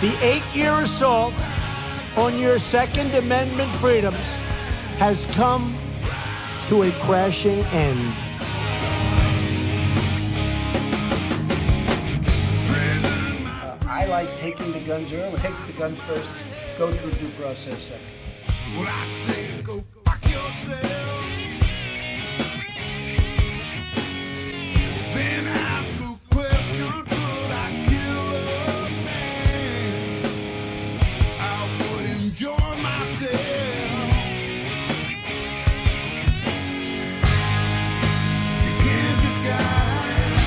The 8-year assault on your Second Amendment freedoms has come to a crashing end. I like taking the guns early. Take the guns first, go through due process second. Well, I say go fuck yourself. Then ask a question, could I kill a man? I would enjoy myself. You can't disguise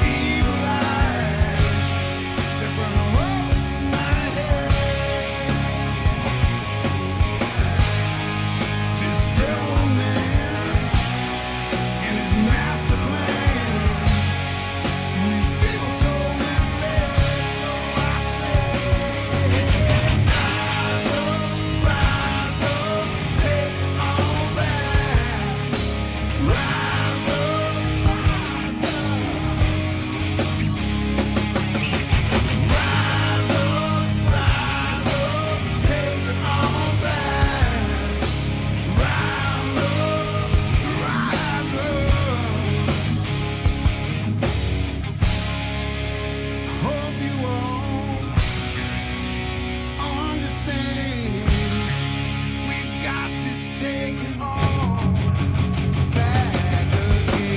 evil eyes that burn over my head. This devil man and his master plan, we feel so misled, so I say, rise up, take it all back. Rise up, take it all back. Rise up. I hope you all understand. We got to take it all back again.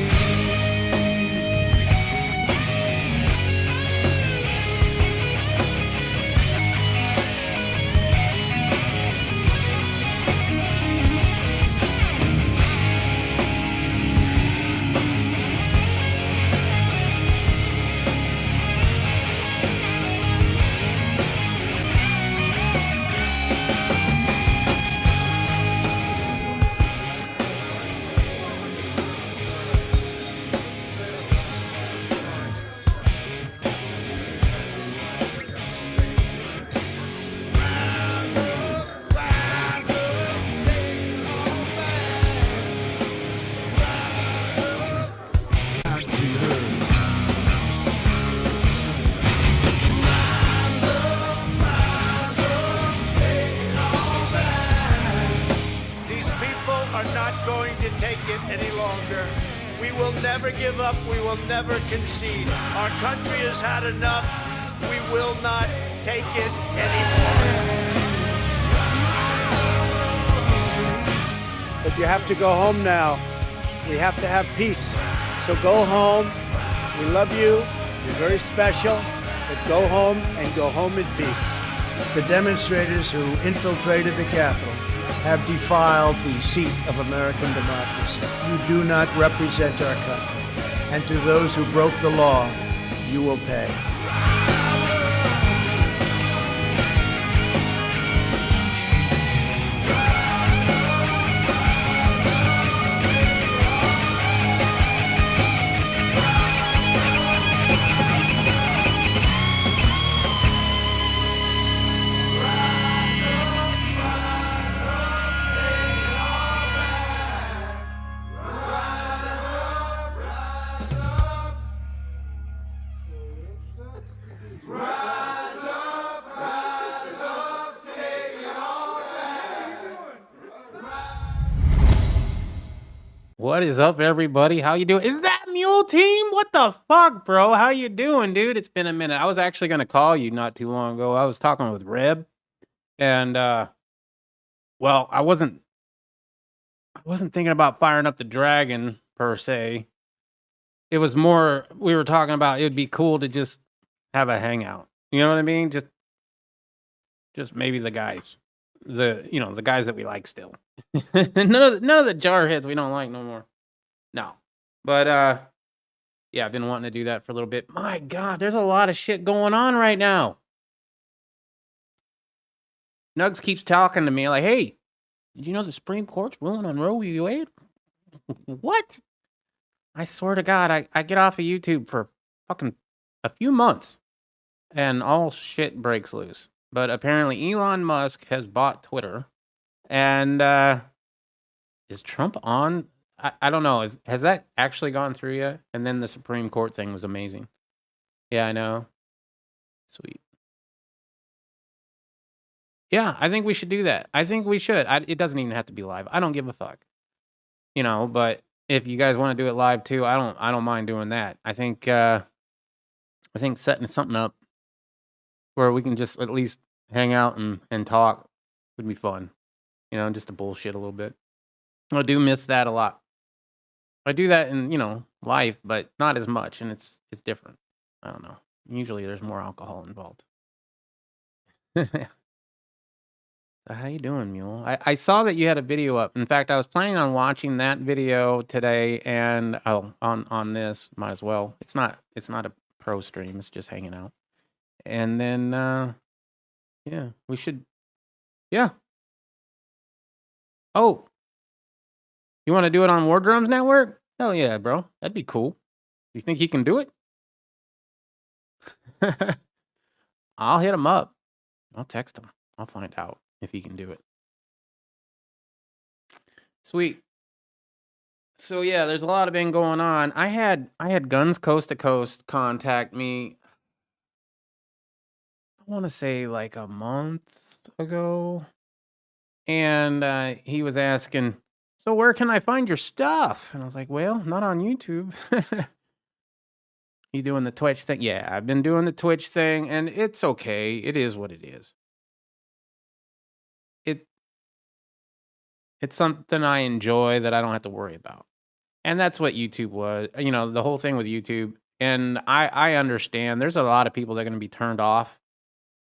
These people are not going to take it any longer. We will never give up. We will never concede. Our country has had enough. We will not take it anymore. But you have to go home now. We have to have peace. So go home. We love you. You're very special. But go home and go home in peace. The demonstrators who infiltrated the Capitol have defiled the seat of American democracy. You do not represent our country. And to those who broke the law, you will pay. What is up, everybody? How you doing? Is that Mule Team? What the fuck, bro? How you doing, dude? It's been a minute. I was actually gonna call you not too long ago. I was talking with Reb, and well, I wasn't thinking about firing up the dragon per se. It was more we were talking about. It would be cool to just have a hangout. You know what I mean? Just maybe the guys, the guys that we like still. none of the jarheads we don't like no more. No, but yeah, I've been wanting to do that for a little bit. My God, there's a lot of shit going on right now. Nugs keeps talking to me like, "Hey, did you know the Supreme Court's ruling on Roe v. Wade?" What? I swear to God, I get off of YouTube for fucking a few months, and all shit breaks loose. But apparently, Elon Musk has bought Twitter, and is Trump on? I don't know. Has that actually gone through yet? And then the Supreme Court thing was amazing. Yeah, I know. Sweet. Yeah, I think we should do that. I think we should. It doesn't even have to be live. I don't give a fuck. But if you guys want to do it live too, I don't mind doing that. I think setting something up where we can just at least hang out and talk would be fun. Just to bullshit a little bit. I do miss that a lot. I do that in, life, but not as much, and it's different. I don't know. Usually there's more alcohol involved. How you doing, Mule? I saw that you had a video up. In fact, I was planning on watching that video today, and on this might as well. It's not a pro stream. It's just hanging out. And then yeah, we should. Yeah. Oh, you want to do it on War Drums Network? Hell yeah, bro. That'd be cool. You think he can do it? I'll hit him up. I'll text him. I'll find out if he can do it. Sweet. So yeah, there's a lot of been going on. I had Guns Coast to Coast contact me. I want to say like a month ago, and he was asking, "So where can I find your stuff?" And I was like, "Well, not on YouTube." You doing the Twitch thing? Yeah, I've been doing the Twitch thing, and it's okay. It is what it is. It's something I enjoy that I don't have to worry about. And that's what YouTube was. The whole thing with YouTube. And I understand there's a lot of people that are going to be turned off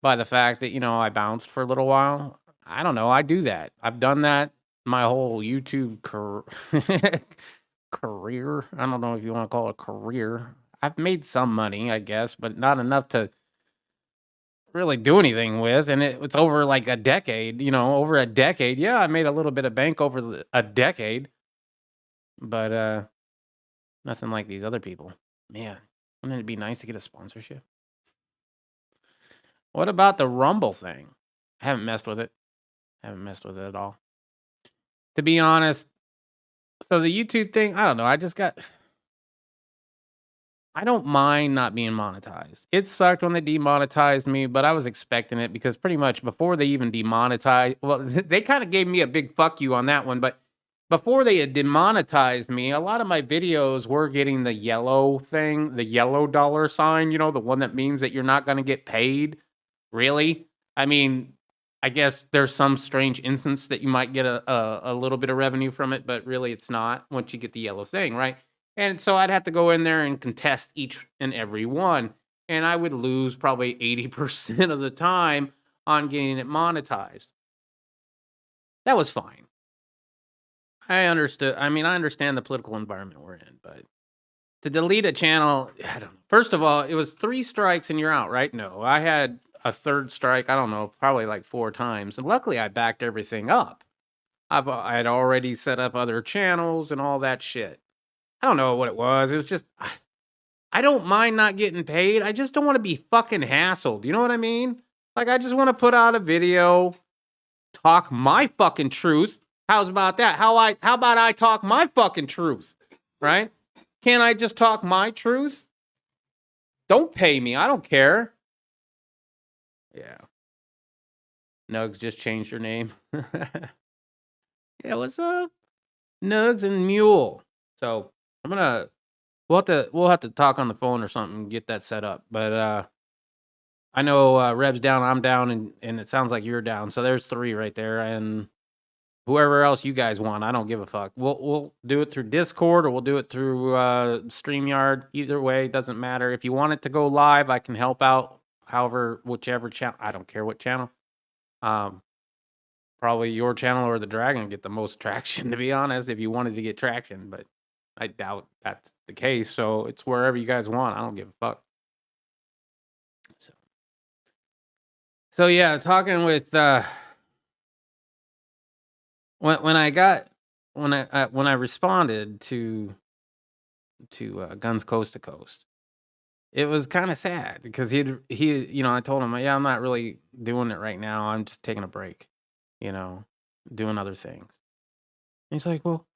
by the fact that, I bounced for a little while. I don't know. I do that. I've done that my whole YouTube career. I don't know if you want to call it a career. I've made some money, I guess, but not enough to really do anything with. And it's over like a decade, over a decade. Yeah, I made a little bit of bank over a decade, but nothing like these other people. Man, wouldn't it be nice to get a sponsorship? What about the Rumble thing? I haven't messed with it. Haven't messed with it at all. To be honest, so the YouTube thing, I don't know. I don't mind not being monetized. It sucked when they demonetized me, but I was expecting it because pretty much before they even demonetized, well, they kind of gave me a big fuck you on that one, but before they had demonetized me, a lot of my videos were getting the yellow thing, the yellow dollar sign, the one that means that you're not going to get paid. Really? I mean, I guess there's some strange instance that you might get a little bit of revenue from it, but really it's not once you get the yellow thing, right? And so I'd have to go in there and contest each and every one. And I would lose probably 80% of the time on getting it monetized. That was fine. I understood. I mean, I understand the political environment we're in, but to delete a channel, I don't know. First of all, it was 3 strikes and you're out, right? No, I had a 3rd strike, I don't know, probably like 4 times. And luckily I backed everything up. I had already set up other channels and all that shit. I don't know what it was. It was just, I don't mind not getting paid. I just don't want to be fucking hassled. You know what I mean? Like, I just want to put out a video, talk my fucking truth. How's about that? How about I talk my fucking truth? Right? Can't I just talk my truth? Don't pay me. I don't care. Yeah. Nugs just changed her name. Yeah, what's up? Nugs and Mule. So we'll have to talk on the phone or something and get that set up. But I know Reb's down, I'm down, and it sounds like you're down. So there's 3 right there, and whoever else you guys want, I don't give a fuck. We'll do it through Discord or we'll do it through StreamYard. Either way, doesn't matter. If you want it to go live, I can help out. However, whichever channel, I don't care what channel. Probably your channel or the Dragon get the most traction, to be honest, if you wanted to get traction, but I doubt that's the case. So it's wherever you guys want. I don't give a fuck. So yeah, talking with when I responded to Guns Coast to Coast, it was kind of sad because he I told him, yeah, I'm not really doing it right now. I'm just taking a break, doing other things. And he's like, well,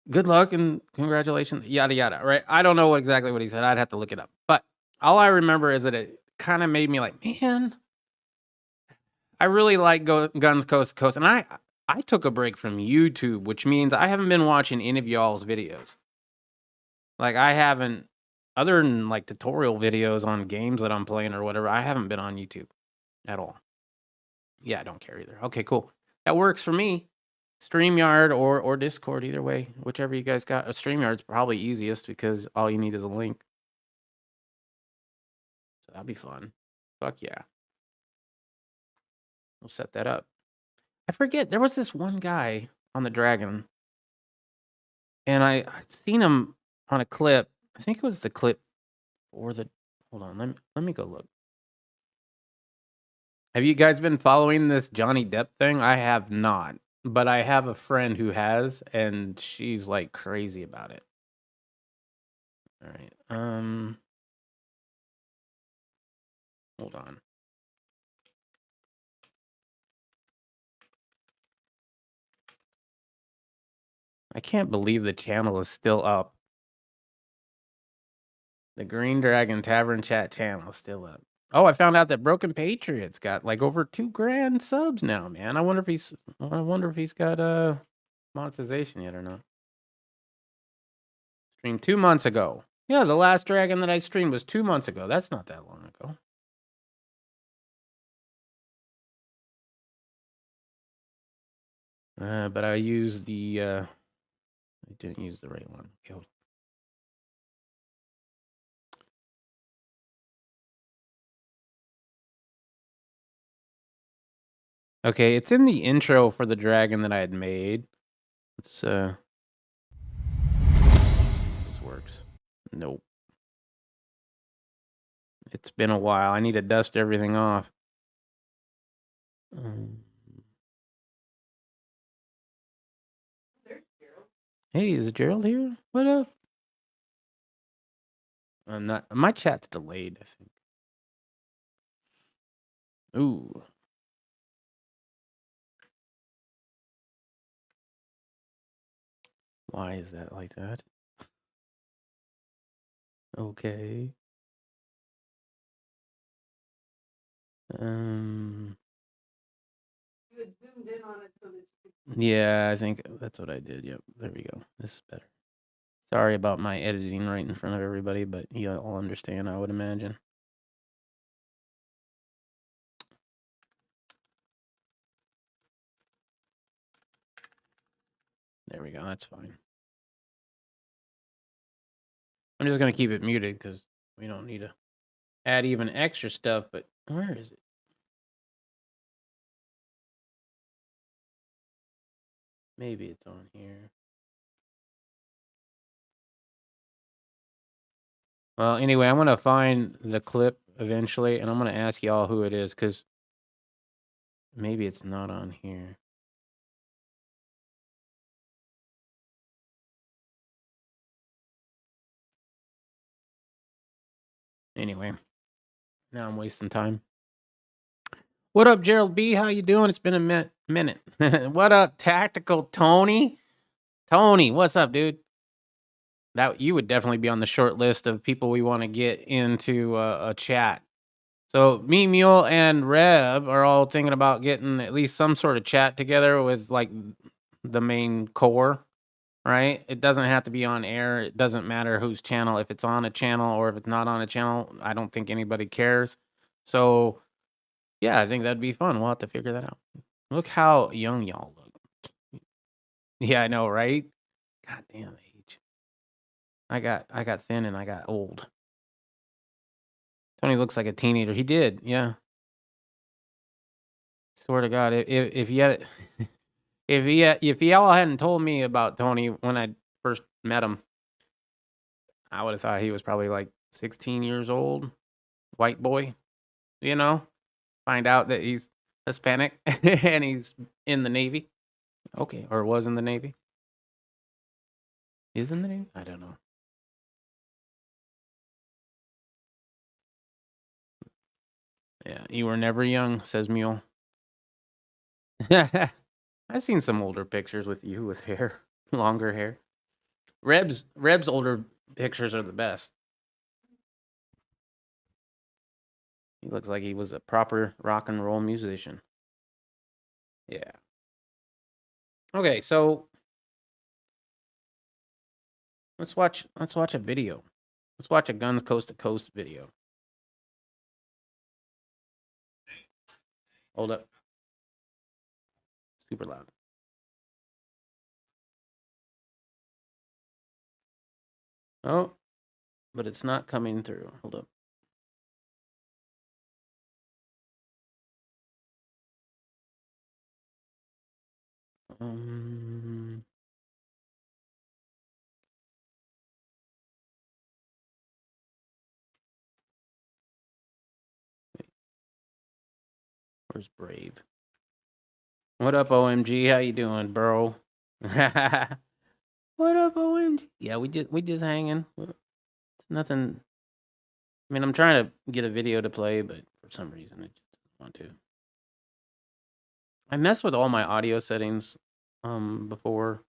good luck and congratulations, yada yada, right? I don't know exactly what he said. I'd have to look it up. But all I remember is that it kind of made me like, man, I really like Guns Coast to Coast, and I took a break from YouTube, which means I haven't been watching any of y'all's videos. Like, I haven't, other than like tutorial videos on games that I'm playing or whatever, I haven't been on YouTube at all. Yeah, I don't care either. Okay, cool. That works for me. StreamYard or Discord, either way, whichever you guys got. StreamYard's probably easiest because all you need is a link. So that'd be fun. Fuck yeah. We'll set that up. I forget, there was this one guy on the Dragon, and I'd seen him on a clip. I think it was the clip or the. Hold on, let me go look. Have you guys been following this Johnny Depp thing? I have not, but I have a friend who has, and she's like crazy about it. All right. Hold on. I can't believe the channel is still up. The Green Dragon Tavern Chat channel is still up. Oh, I found out that Broken Patriot's got like over 2 grand subs now, man. I wonder if he's got monetization yet or not. Streamed 2 months ago. Yeah, the last Dragon that I streamed was 2 months ago. That's not that long ago. But I used the I didn't use the right one. Okay, hold on. Okay, it's in the intro for the dragon that I had made. Let's this works. Nope. It's been a while. I need to dust everything off. Hey, is Gerald here? What up? I'm not. My chat's delayed, I think. Ooh. Why is that like that? Okay. You had zoomed in on it so that you Yeah, I think that's what I did. Yep, there we go. This is better. Sorry about my editing right in front of everybody, but you all understand, I would imagine. There we go. That's fine. I'm just going to keep it muted because we don't need to add even extra stuff, but where is it? Maybe it's on here. Well, anyway, I'm going to find the clip eventually, and I'm going to ask y'all who it is because maybe it's not on here. Anyway, now I'm wasting time. What up, Gerald B? How you doing? It's been a minute. What up, Tactical Tony? Tony, what's up, dude? That you would definitely be on the short list of people we want to get into a chat. So me, Mule, and Reb are all thinking about getting at least some sort of chat together with like the main core, right? It doesn't have to be on air. It doesn't matter whose channel. If it's on a channel or if it's not on a channel, I don't think anybody cares. So yeah, I think that'd be fun. We'll have to figure that out. Look how young y'all look. Yeah, I know, right? God damn age. I got thin and I got old. Tony looks like a teenager. He did, yeah. Swear to God, if he had, if y'all hadn't told me about Tony when I first met him, I would have thought he was probably like 16 years old, white boy. You know, find out that he's Hispanic and he's in the Navy. Okay, or was in the Navy. Is in the Navy? I don't know. Yeah, you were never young, says Mule. I've seen some older pictures with you with hair, longer hair. Reb's older pictures are the best. He looks like he was a proper rock and roll musician. Yeah. Okay, so let's watch a video. Let's watch a Guns Coast to Coast video. Hold up. Super loud. Oh, but it's not coming through. Hold up. Um, where's Brave? What up, OMG? How you doing, bro? What up, OMG? Yeah, we just hanging. It's nothing. I mean, I'm trying to get a video to play, but for some reason it just doesn't want to. I messed with all my audio settings before,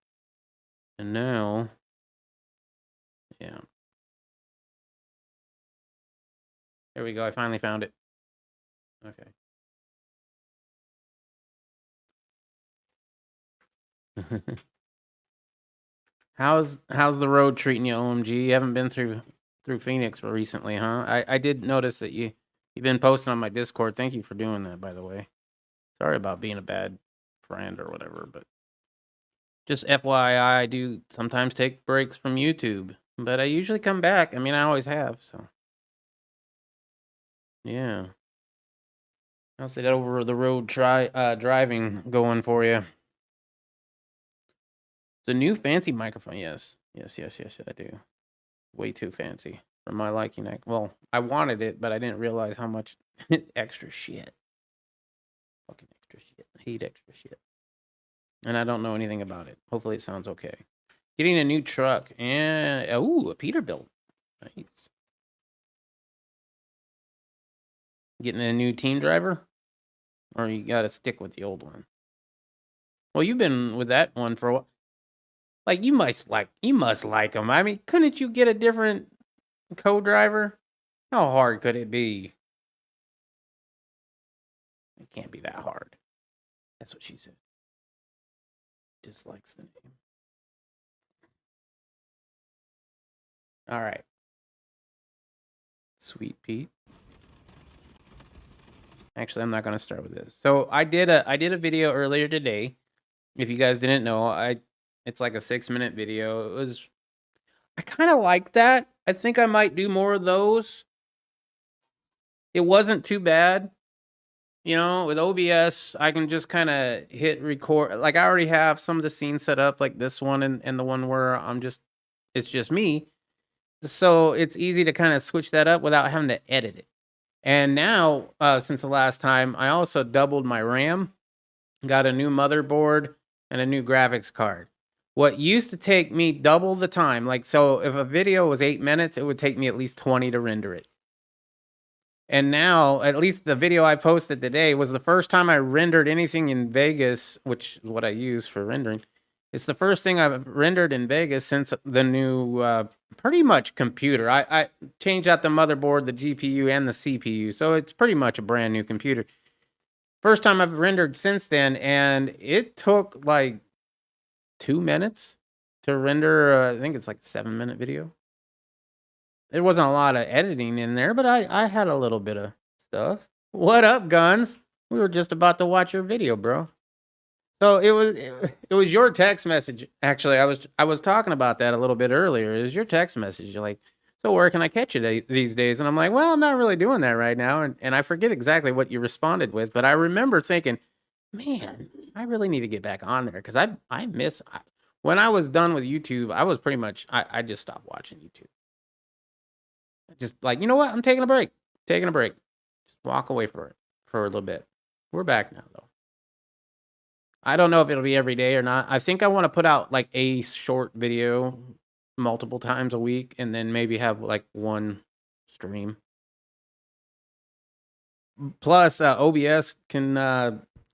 and now, yeah. There we go. I finally found it. Okay. How's the road treating you, OMG? You haven't been through Phoenix recently, huh? I did notice that you've been posting on my Discord. Thank you for doing that, by the way. Sorry about being a bad friend or whatever, but just FYI, I do sometimes take breaks from YouTube, but I usually come back. I mean, I always have, so yeah. How's that over the road driving going for you? The new fancy microphone, yes, I do. Way too fancy for my liking. Well, I wanted it, but I didn't realize how much extra shit. Fucking extra shit. I hate extra shit. And I don't know anything about it. Hopefully it sounds okay. Getting a new truck and a Peterbilt. Nice. Getting a new team driver? Or you gotta stick with the old one? Well, you've been with that one for a while. Like you must like him. I mean, couldn't you get a different co-driver? How hard could it be? It can't be that hard. That's what she said. Dislikes the name. All right. Sweet Pete. Actually, I'm not going to start with this. So I did a video earlier today. If you guys didn't know, it's like a 6-minute video. I kind of like that. I think I might do more of those. It wasn't too bad. You know, with OBS, I can just kind of hit record. Like I already have some of the scenes set up, like this one and the one where it's just me. So it's easy to kind of switch that up without having to edit it. And now, since the last time, I also doubled my RAM, got a new motherboard and a new graphics card. What used to take me double the time, like, so if a video was 8 minutes, it would take me at least 20 to render it. And now, at least the video I posted today was the first time I rendered anything in Vegas, which is what I use for rendering. It's the first thing I've rendered in Vegas since the new, pretty much computer. I changed out the motherboard, the GPU, and the CPU, so it's pretty much a brand new computer. First time I've rendered since then, and it took like 2 minutes to render, I think it's like a 7-minute video. There wasn't a lot of editing in there, but I had a little bit of stuff. What up, Guns? We were just about to watch your video, bro. So it was your text message. Actually, I was talking about that a little bit earlier. It was your text message. You're like, so where can I catch you these days? And I'm like, well, I'm not really doing that right now. And I forget exactly what you responded with, but I remember thinking, man, I really need to get back on there because I miss when I was done with YouTube. I was pretty much I just stopped watching YouTube. Just like, you know what? I'm taking a break. Just walk away for a little bit. We're back now, though. I don't know if it'll be every day or not. I think I want to put out like a short video multiple times a week and then maybe have like one stream. Plus, OBS can,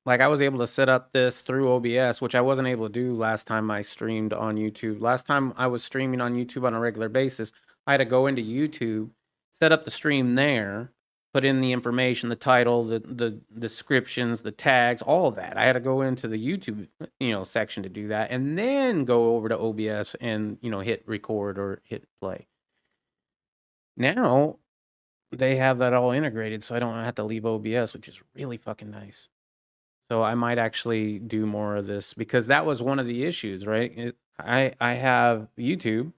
like I was able to set up this through OBS, which I wasn't able to do last time I streamed on YouTube. Last time I was streaming on YouTube on a regular basis, I had to go into YouTube, set up the stream there, put in the information, the title, the descriptions, the tags, all of that. I had to go into the YouTube, section to do that, and then go over to OBS and hit record or hit play. Now they have that all integrated, so I don't have to leave OBS, which is really fucking nice. So I might actually do more of this because that was one of the issues, right? I have YouTube,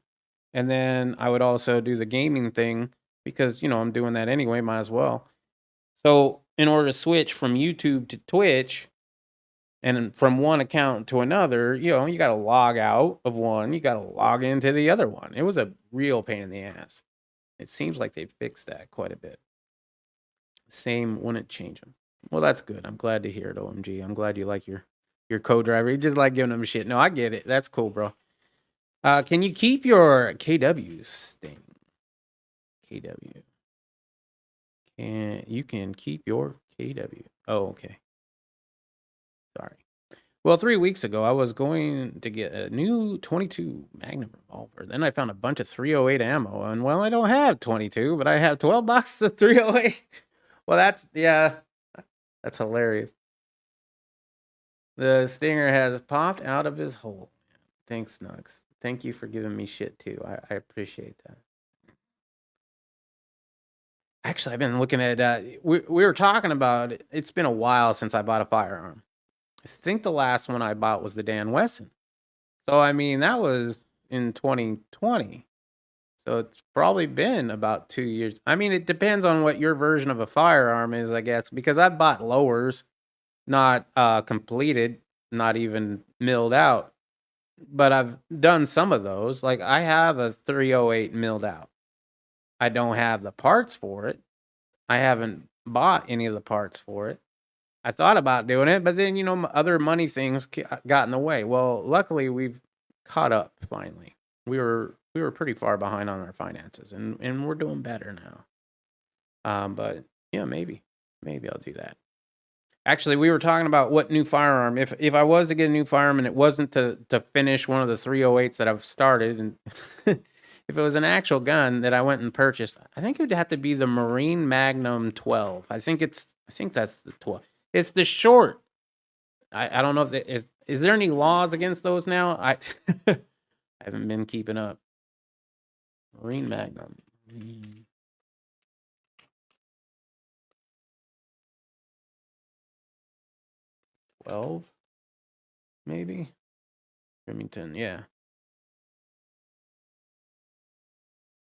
and then I would also do the gaming thing because I'm doing that anyway, might as well. So in order to switch from YouTube to Twitch and from one account to another, you got to log out of one, you got to log into the other one. It was a real pain in the ass. It seems like they fixed that quite a bit. Same wouldn't change them. Well, that's good. I'm glad to hear it, OMG. I'm glad you like your co-driver. You just like giving them shit. No, I get it. That's cool, bro. Can you keep your KWs, Sting? KW. You can keep your KW. Oh, okay. Sorry. Well, 3 weeks ago, I was going to get a new 22 Magnum revolver. Then I found a bunch of 308 ammo. And, well, I don't have 22, but I have 12 boxes of 308. Well, that's hilarious. The Stinger has popped out of his hole. Thanks, Nugs. Thank you for giving me shit, too. I appreciate that. Actually, I've been looking at, we were talking about, it's been a while since I bought a firearm. I think the last one I bought was the Dan Wesson. So, I mean, that was in 2020. So it's probably been about 2 years. I mean, it depends on what your version of a firearm is, I guess, because I've bought lowers, not completed, not even milled out. But I've done some of those. Like, I have a 308 milled out. I don't have the parts for it. I haven't bought any of the parts for it. I thought about doing it, but then, other money things got in the way. Well, luckily, we've caught up finally. We were pretty far behind on our finances, and we're doing better now. But yeah, maybe I'll do that. Actually, we were talking about what new firearm. If I was to get a new firearm and it wasn't to finish one of the 308s that I've started, and if it was an actual gun that I went and purchased, I think it would have to be the Marine Magnum 12. I think that's the 12. It's the short. I don't know if is there any laws against those now? I haven't been keeping up. Marine Magnum. 12, maybe? Remington, yeah.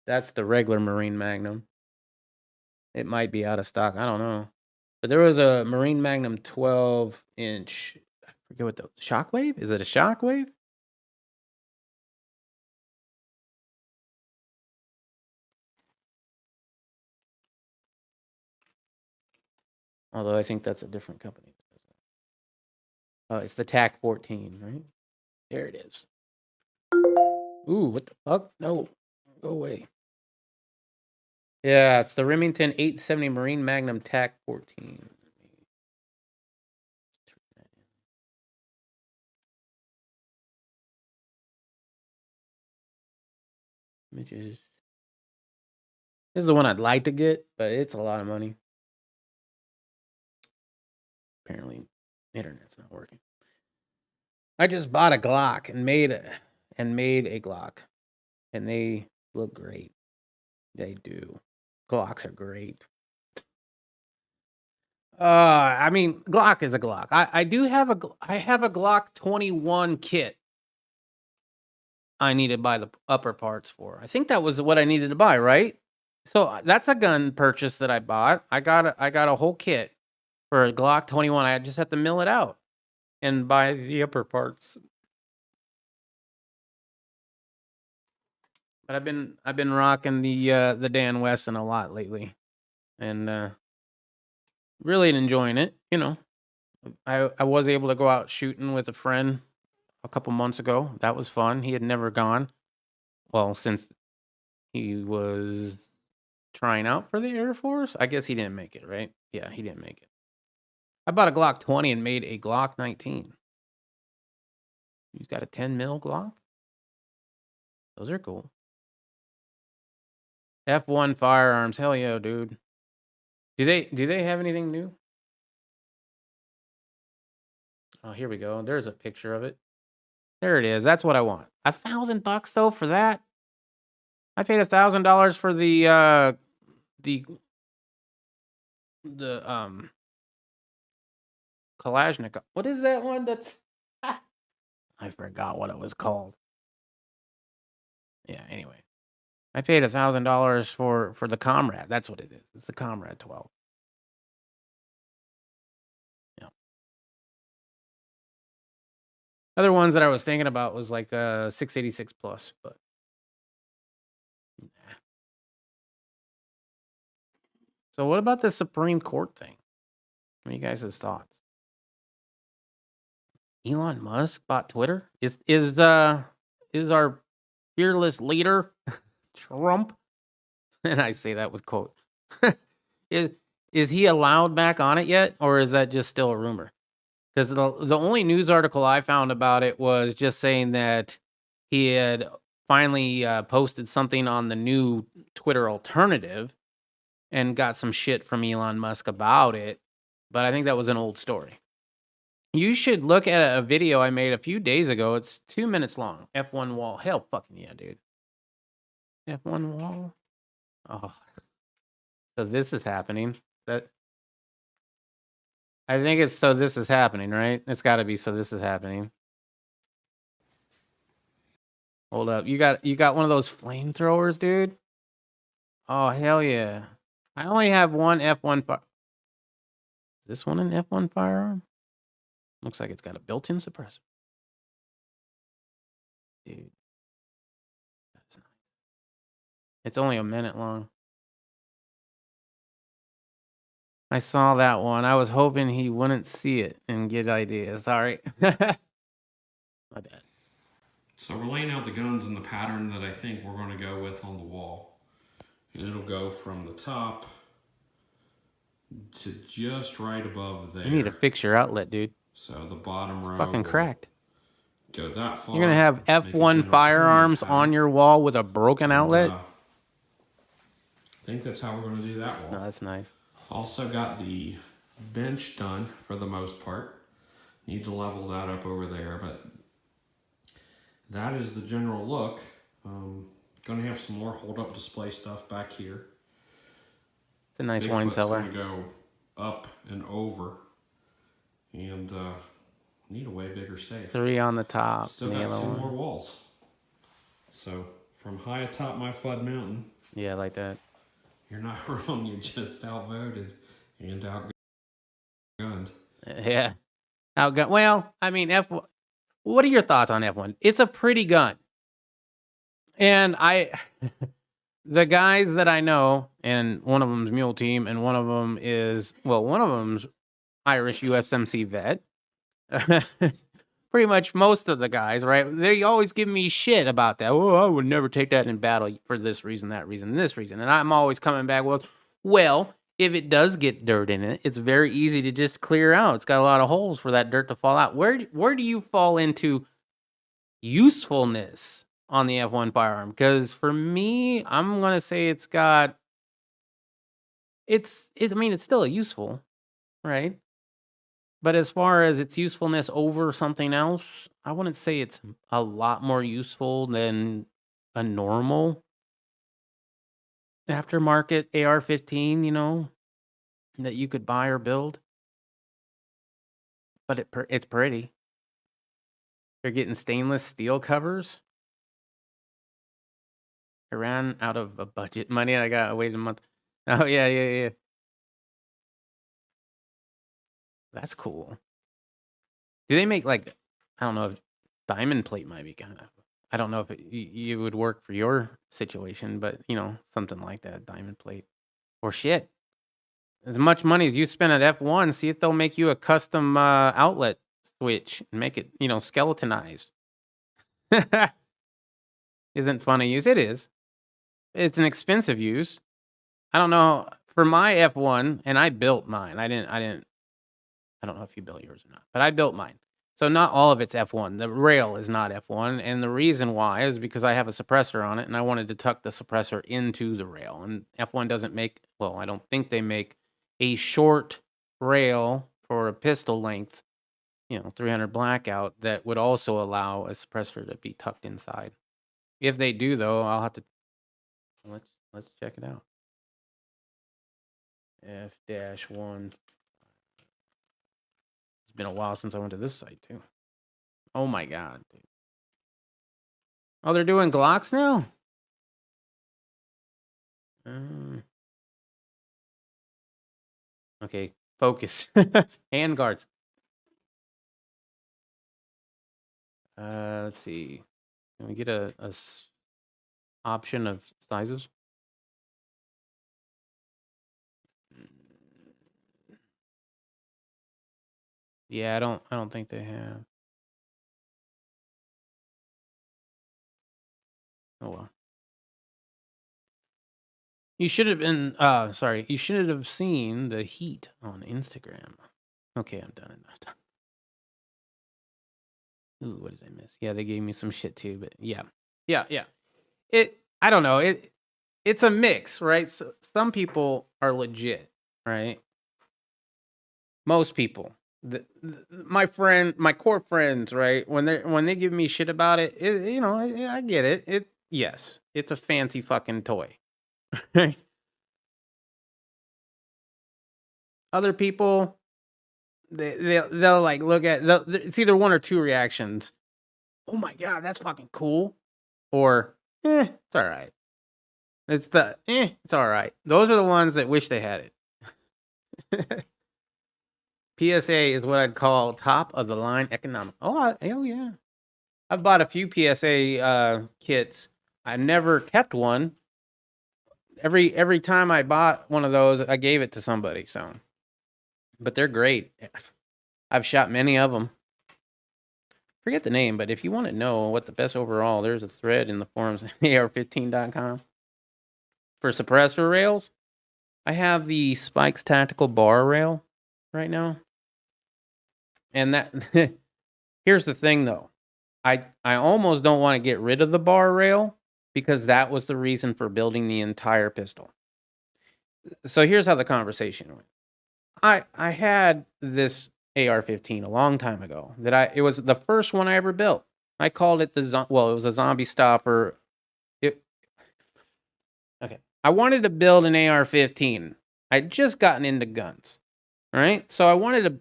That's the regular Marine Magnum. It might be out of stock. I don't know. But there was a Marine Magnum 12-inch. I forget what the Shockwave? Is it a Shockwave? Although I think that's a different company. It's the TAC 14, right? There it is. Ooh, what the fuck? No, go away. Yeah, it's the Remington 870 Marine Magnum TAC 14. Images. This is the one I'd like to get, but it's a lot of money. Apparently, internet's not working. I just bought a Glock and made a Glock, and they look great. They do. Glocks are great. I mean, Glock is a Glock. I have a Glock 21 kit. I need to buy the upper parts for. I think that was what I needed to buy, right? So that's a gun purchase that I bought. I got a whole kit for a Glock 21. I just have to mill it out and buy the upper parts. But I've been rocking the Dan Wesson a lot lately, and really enjoying it. I was able to go out shooting with a friend a couple months ago. That was fun. He had never gone. Well, since he was trying out for the Air Force, I guess he didn't make it, right? Yeah, he didn't make it. I bought a Glock 20 and made a Glock 19. He's got a 10 mil Glock. Those are cool. F1 firearms. Hell yeah, dude. Do they have anything new? Oh, here we go. There's a picture of it. There it is. That's what I want. $1,000 though for that. I paid $1,000 for the Kalashnikov. What is that one? That's I forgot what it was called. Yeah. Anyway, I paid $1,000 for the Comrade. That's what it is. It's the Comrade 12. Yeah. Other ones that I was thinking about was like 686 plus, but nah. So what about the Supreme Court thing? What are you guys' thoughts? Elon Musk bought Twitter? Is our fearless leader Trump? And I say that with quote. is he allowed back on it yet, or is that just still a rumor? Because the only news article I found about it was just saying that he had finally posted something on the new Twitter alternative and got some shit from Elon Musk about it. But I think that was an old story. You should look at a video I made a few days ago. It's 2 minutes long. F1 wall. Hell fucking yeah, dude. F1 wall. Oh. So this is happening. I think it's so this is happening, right? It's got to be so this is happening. Hold up. You got one of those flamethrowers, dude? Oh, hell yeah. I only have one F1 fire. Is this one an F1 firearm? Looks like it's got a built-in suppressor. Dude. That's nice. It's only a minute long. I saw that one. I was hoping he wouldn't see it and get ideas. Sorry. My bad. So we're laying out the guns in the pattern that I think we're going to go with on the wall. And it'll go from the top to just right above there. You need to fix your outlet, dude. So the bottom row Fucking will cracked. go that far. You're going to have make a F1 general firearms pattern. on your wall with a broken And, outlet? I think that's how we're going to do that wall. No, that's nice. Also got the bench done for the most part. Need to level that up over there, but that is the general look. Gonna have some more hold-up display stuff back here. It's a nice wine Bigfoot's cellar. gonna go up and over, and need a way bigger safe. 3 on the top. Still and the got other 2 one. more walls. So from high atop my Flood Mountain, Yeah, like that. you're not wrong. You just outvoted and outgunned. Yeah. Outgun. Well, I mean, F1. What are your thoughts on F1? It's a pretty gun. And the guys that I know, and one of them's Mule Team, and one of them is, well, one of them's Irish USMC vet. Pretty much most of the guys, right? They always give me shit about that. Oh, I would never take that in battle for this reason, that reason, this reason. And I'm always coming back with, well, if it does get dirt in it, it's very easy to just clear out. It's got a lot of holes for that dirt to fall out. Where do you fall into usefulness on the F1 firearm? Because for me, I'm gonna say it's got it's still useful, right? But as far as its usefulness over something else, I wouldn't say it's a lot more useful than a normal aftermarket AR-15, that you could buy or build. But it's pretty. They're getting stainless steel covers. I ran out of a budget money. I got waited a month. Oh yeah. That's cool. Do they make I don't know if diamond plate might be kind of. I don't know if you would work for your situation, but something like that, diamond plate, or shit. As much money as you spend at F1, see if they'll make you a custom outlet switch and make it skeletonized. Isn't fun to use? It is. It's an expensive use. I don't know for my F1, and I built mine. I don't know if you built yours or not, but I built mine. So not all of it's F1. The rail is not F1, and the reason why is because I have a suppressor on it, and I wanted to tuck the suppressor into the rail. And F1 doesn't make, well, I don't think they make a short rail for a pistol length, 300 blackout that would also allow a suppressor to be tucked inside. If they do, though, I'll have to let's check it out. F-1. It's been a while since I went to this site too. Oh my god, dude. Oh, they're doing Glocks now? Okay, focus. Handguards. Let's see. Can we get a option of sizes? Yeah, I don't think they have. Oh well. You should have been sorry, you should have seen the heat on Instagram. Okay, I'm done. Ooh, what did I miss? Yeah, they gave me some shit too, but yeah. Yeah. I don't know. It's a mix, right? So some people are legit, right? Most people. My core friends, right? When they give me shit about it, I get it. Yes, it's a fancy fucking toy. Other people, they'll like look at it's either one or two reactions. Oh my god, that's fucking cool, or it's all right. It's all right. Those are the ones that wish they had it. PSA is what I'd call top of the line economic. Oh yeah. I've bought a few PSA kits. I never kept one. Every time I bought one of those, I gave it to somebody. So, but they're great. I've shot many of them. Forget the name, but if you want to know what the best overall, there's a thread in the forums ar15.com for suppressor rails. I have the Spikes Tactical Bar Rail right now. And that here's the thing though. I almost don't want to get rid of the bar rail because that was the reason for building the entire pistol. So here's how the conversation went. I had this AR-15 a long time ago it was the first one I ever built. I called it it was a zombie stopper. Okay. I wanted to build an AR-15. I'd just gotten into guns. All right? So I wanted to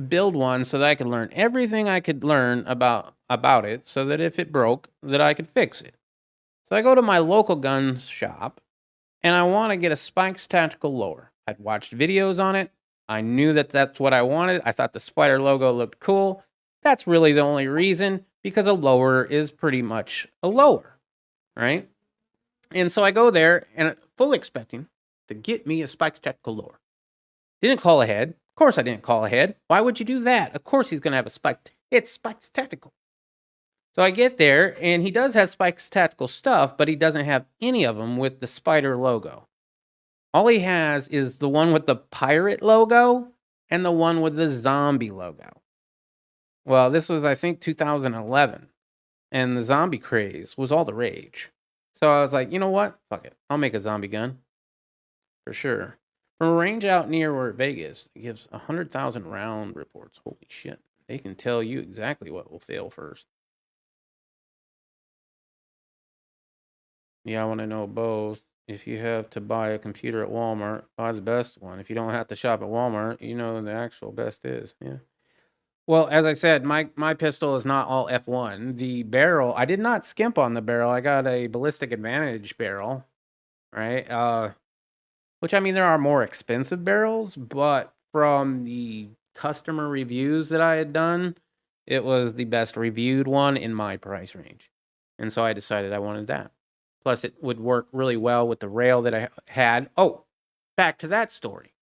build one so that I could learn everything I could learn about it so that if it broke, that I could fix it. So I go to my local gun shop and I want to get a Spikes Tactical Lower. I'd watched videos on it. I knew that that's what I wanted. I thought the spider logo looked cool. That's really the only reason, because a lower is pretty much a lower, right? And so I go there and fully expecting to get me a Spikes Tactical Lower. Didn't call ahead. Of course I didn't call ahead. Why would you do that? Of course he's going to have a Spike. It's Spikes Tactical. So I get there, and he does have Spikes Tactical stuff, but he doesn't have any of them with the spider logo. All he has is the one with the pirate logo and the one with the zombie logo. Well, this was, I think, 2011, and the zombie craze was all the rage. So I was like, you know what? Fuck it. I'll make a zombie gun. For sure. From a range out near Vegas, it gives 100,000 round reports. Holy shit. They can tell you exactly what will fail first. Yeah, I want to know both. If you have to buy a computer at Walmart, buy the best one. If you don't have to shop at Walmart, you know who the actual best is. Yeah. Well, as I said, my pistol is not all F1. The barrel, I did not skimp on the barrel. I got a Ballistic Advantage barrel, right? Which, I mean, there are more expensive barrels, but from the customer reviews that I had done, it was the best reviewed one in my price range. And so I decided I wanted that. Plus, it would work really well with the rail that I had. Oh, back to that story.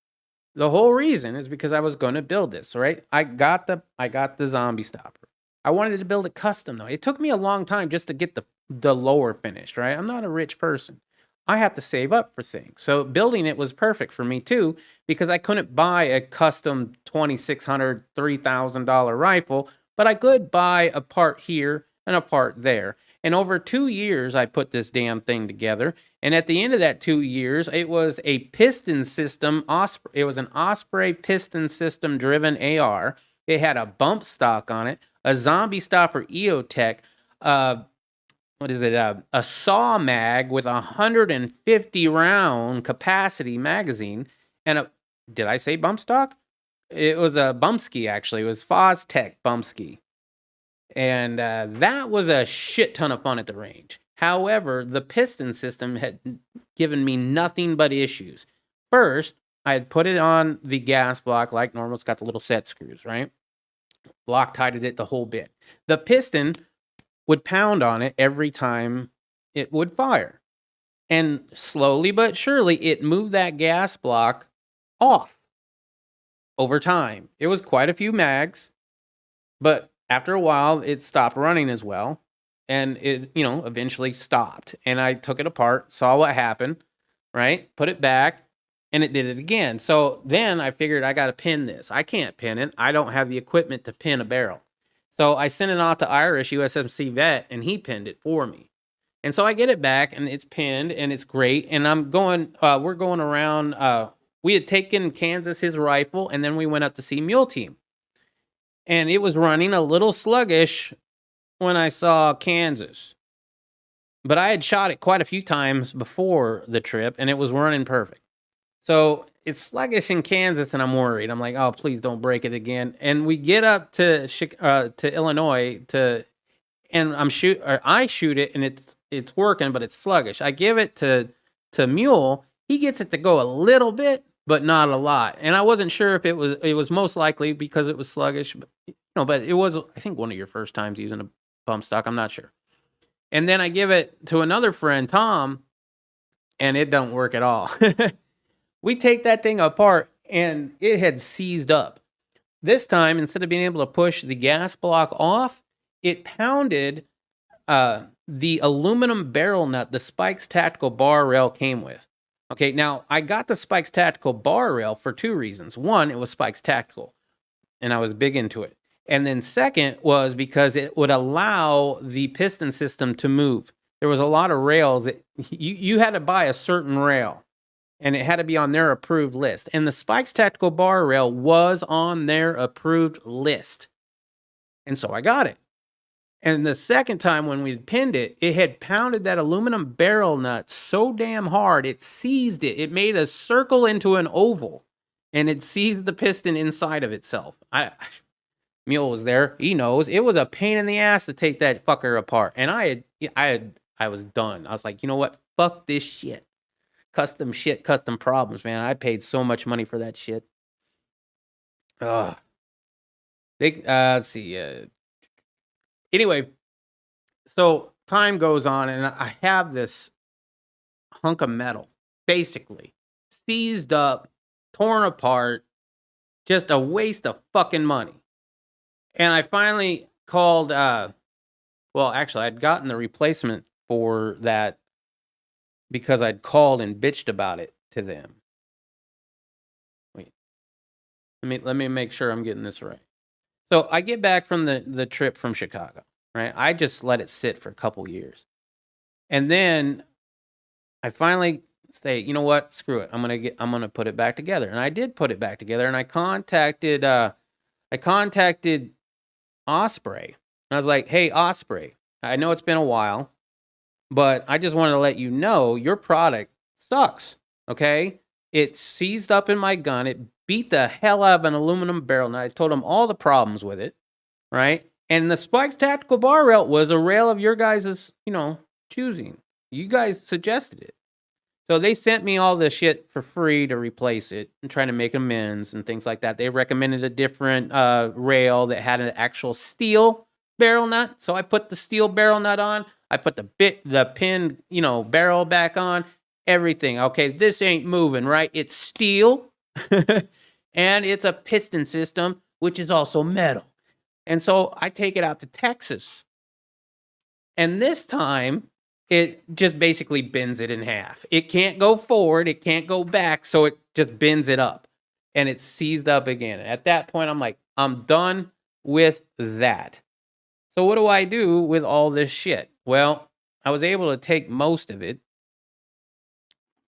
The whole reason is because I was going to build this, right? I got the zombie stopper. I wanted to build it custom, though. It took me a long time just to get the lower finished, right? I'm not a rich person. I have to save up for things. So building it was perfect for me, too, because I couldn't buy a custom $2,600, $3,000 rifle, but I could buy a part here and a part there. And over 2 years, I put this damn thing together. And at the end of that 2 years, it was a piston system. It was an Osprey piston system driven AR. It had a bump stock on it, a Zombie Stopper EOTech, a saw mag with a 150 round capacity magazine, and did I say bump stock? It was a Bumsky, actually. It was Fostech Bumsky. And that was a shit ton of fun at the range. However, the piston system had given me nothing but issues. First, I had put it on the gas block like normal. It's got the little set screws, right? Loctited it the whole bit. The piston would pound on it every time it would fire. And slowly but surely, it moved that gas block off over time. It was quite a few mags, but after a while, it stopped running as well. And it, eventually stopped. And I took it apart, saw what happened, right? Put it back, and it did it again. So then I figured I got to pin this. I can't pin it. I don't have the equipment to pin a barrel. So I sent it off to Irish USMC Vet, and he pinned it for me. And so I get it back, and it's pinned, and it's great. And we're going around. We had taken Kansas his rifle, and then we went up to see Mule Team. And it was running a little sluggish when I saw Kansas. But I had shot it quite a few times before the trip, and it was running perfect. So it's sluggish in Kansas, and I'm worried. I'm like, oh, please don't break it again. And we get up to Illinois and I shoot it, and it's working, but it's sluggish. I give it to Mule. He gets it to go a little bit, but not a lot. And I wasn't sure if it was most likely because it was sluggish, but it was, I think, one of your first times using a bump stock. I'm not sure. And then I give it to another friend, Tom, and it don't work at all. We take that thing apart, and it had seized up. This time, instead of being able to push the gas block off, it pounded the aluminum barrel nut the Spikes Tactical bar rail came with. Okay, now I got the Spikes Tactical bar rail for two reasons. One, it was Spikes Tactical, and I was big into it. And then second was because it would allow the piston system to move. There was a lot of rails that you had to buy a certain rail, and it had to be on their approved list. And the Spikes Tactical bar rail was on their approved list. And so I got it. And the second time when we pinned it, it had pounded that aluminum barrel nut so damn hard, it seized it. It made a circle into an oval, and it seized the piston inside of itself. Mule was there. He knows. It was a pain in the ass to take that fucker apart. And I was done. I was like, you know what? Fuck this shit. Custom shit, custom problems, man. I paid so much money for that shit. Ugh. Let's see. Anyway, so time goes on, and I have this hunk of metal, basically seized up, torn apart, just a waste of fucking money. And I finally called, actually, I'd gotten the replacement for that because I'd called and bitched about it to them. Wait, let me make sure I'm getting this right. So I get back from the trip from Chicago, right? I just let it sit for a couple years. And then I finally say, you know what? Screw it. I'm going to put it back together. And I did put it back together, and I contacted Osprey. And I was like, "Hey, Osprey, I know it's been a while, but I just wanted to let you know your product sucks, okay? It seized up in my gun. It beat the hell out of an aluminum barrel. And I told them all the problems with it, right? And the Spikes Tactical bar rail was a rail of your guys' choosing. You guys suggested it. So they sent me all this shit for free to replace it and trying to make amends and things like that. They recommended a different rail that had an actual steel barrel nut. So I put the steel barrel nut on. I put the pin, barrel back on. Everything. Okay, this ain't moving, right? It's steel. And it's a piston system, which is also metal. And so I take it out to Texas. And this time, it just basically bends it in half. It can't go forward. It can't go back. So it just bends it up. And it's seized up again. At that point, I'm like, I'm done with that. So what do I do with all this shit? Well, I was able to take most of it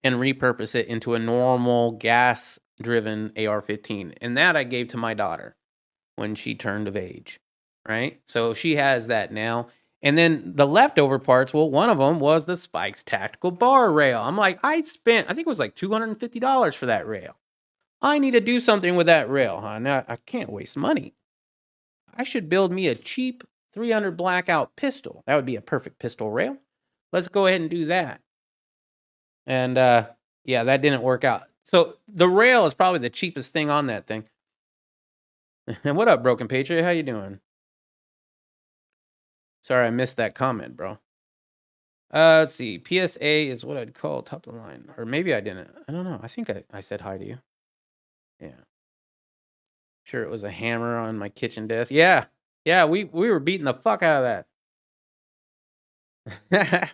and repurpose it into a normal gas-driven AR-15, and that I gave to my daughter when she turned of age, right? So she has that now. And then the leftover parts, well, one of them was the Spikes tactical bar rail. I'm like, I think it was like $250 for that rail. I need to do something with that rail, huh? Now, I can't waste money. I should build me a cheap 300 blackout pistol. That would be a perfect pistol rail. Let's go ahead and do that. And yeah, that didn't work out. So the rail is probably the cheapest thing on that thing. And what up, Broken Patriot? How you doing? Sorry, I missed that comment, bro. Let's see. PSA is what I'd call top of the line. Or maybe I didn't. I don't know. I think I said hi to you. Yeah. Sure, it was a hammer on my kitchen desk. Yeah. Yeah, we were beating the fuck out of that.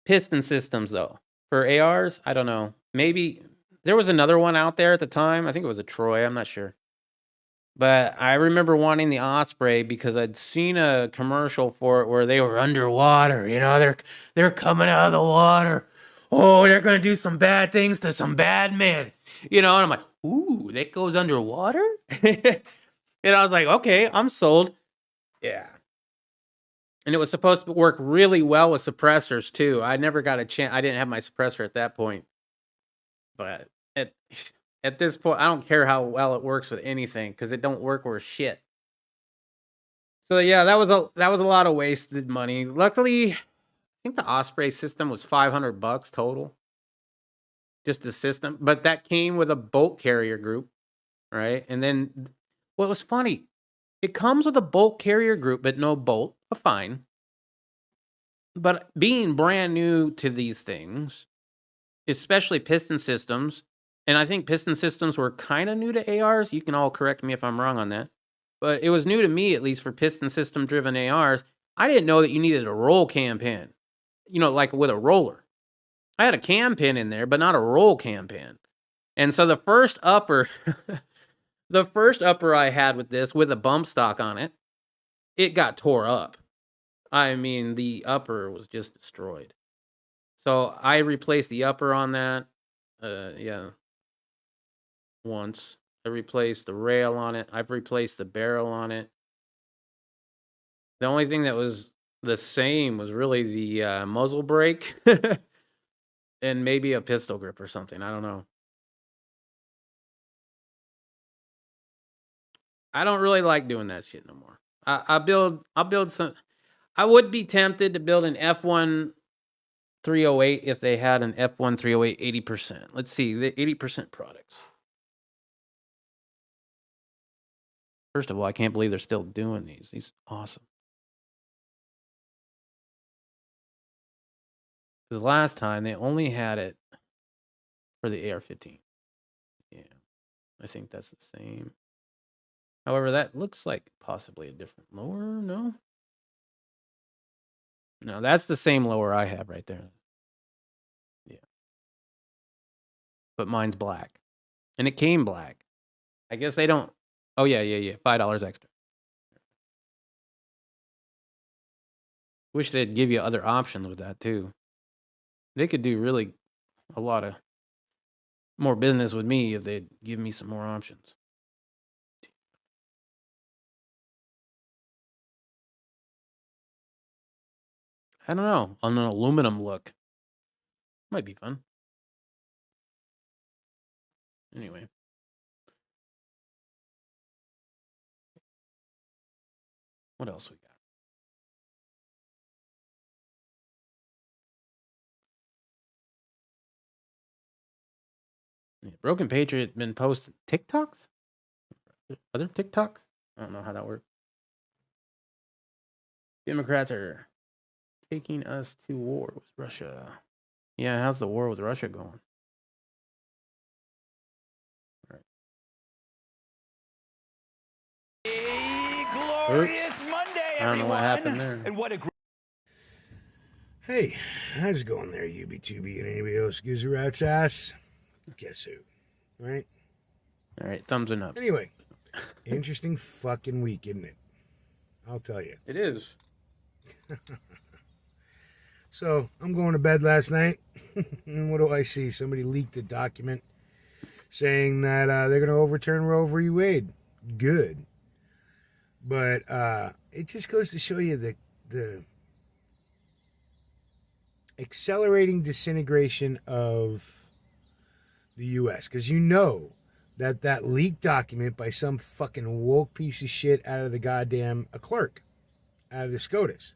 Piston systems, though. For ARs, I don't know. Maybe there was another one out there at the time. I think it was a Troy. I'm not sure. But I remember wanting the Osprey because I'd seen a commercial for it where they were underwater. You know, they're coming out of the water. Oh, they're gonna do some bad things to some bad men. You know, and I'm like, ooh, that goes underwater? And I was like, okay, I'm sold. Yeah. And it was supposed to work really well with suppressors too. I never got a chance. I didn't have my suppressor at that point. But at this point, I don't care how well it works with anything because it don't work worth shit. So yeah, that was a lot of wasted money. Luckily, I think the Osprey system was $500 total. Just the system, but that came with a bolt carrier group, right? And then what was funny, it comes with a bolt carrier group, but no bolt. Fine. But being brand new to these things, especially piston systems, and I think piston systems were kind of new to ARs. You can all correct me if I'm wrong on that. But it was new to me, at least for piston system driven ARs. I didn't know that you needed a roll cam pin, you know, like with a roller. I had a cam pin in there, but not a roll cam pin. And so the first upper, I had with this, with a bump stock on it, it got tore up. I mean, the upper was just destroyed. So I replaced the upper on that. Yeah. Once. I replaced the rail on it. I've replaced the barrel on it. The only thing that was the same was really the muzzle brake and maybe a pistol grip or something. I don't know. I don't really like doing that shit no more. I'll build some. I would be tempted to build an F1 308 if they had an F1 308 80%. Let's see, the 80% products. First of all, I can't believe they're still doing these. These are awesome. Because last time they only had it for the AR-15. Yeah, I think that's the same. However, that looks like possibly a different lower. No? No, that's the same lower I have right there. Yeah. But mine's black. And it came black. I guess they don't. Oh, yeah. $5 extra. Wish they'd give you other options with that, too. They could do really a lot of more business with me if they'd give me some more options. I don't know. On an aluminum look. Might be fun. Anyway. What else we got? Yeah, Broken Patriot been posting TikToks? Other TikToks? I don't know how that works. Democrats are taking us to war with Russia. Yeah, how's the war with Russia going? All right. Glorious Monday, I don't know what happened there. And what a Hey, how's it going there, UB2B and anybody else gives a rat's ass? Guess who? Right? All right, thumbs are up. Anyway, interesting fucking week, isn't it? I'll tell you. It is. So I'm going to bed last night, and what do I see? Somebody leaked a document saying that they're going to overturn Roe v. Wade. Good. But it just goes to show you the accelerating disintegration of the U.S. Because you know that leaked document by some fucking woke piece of shit out of the goddamn clerk, out of the SCOTUS,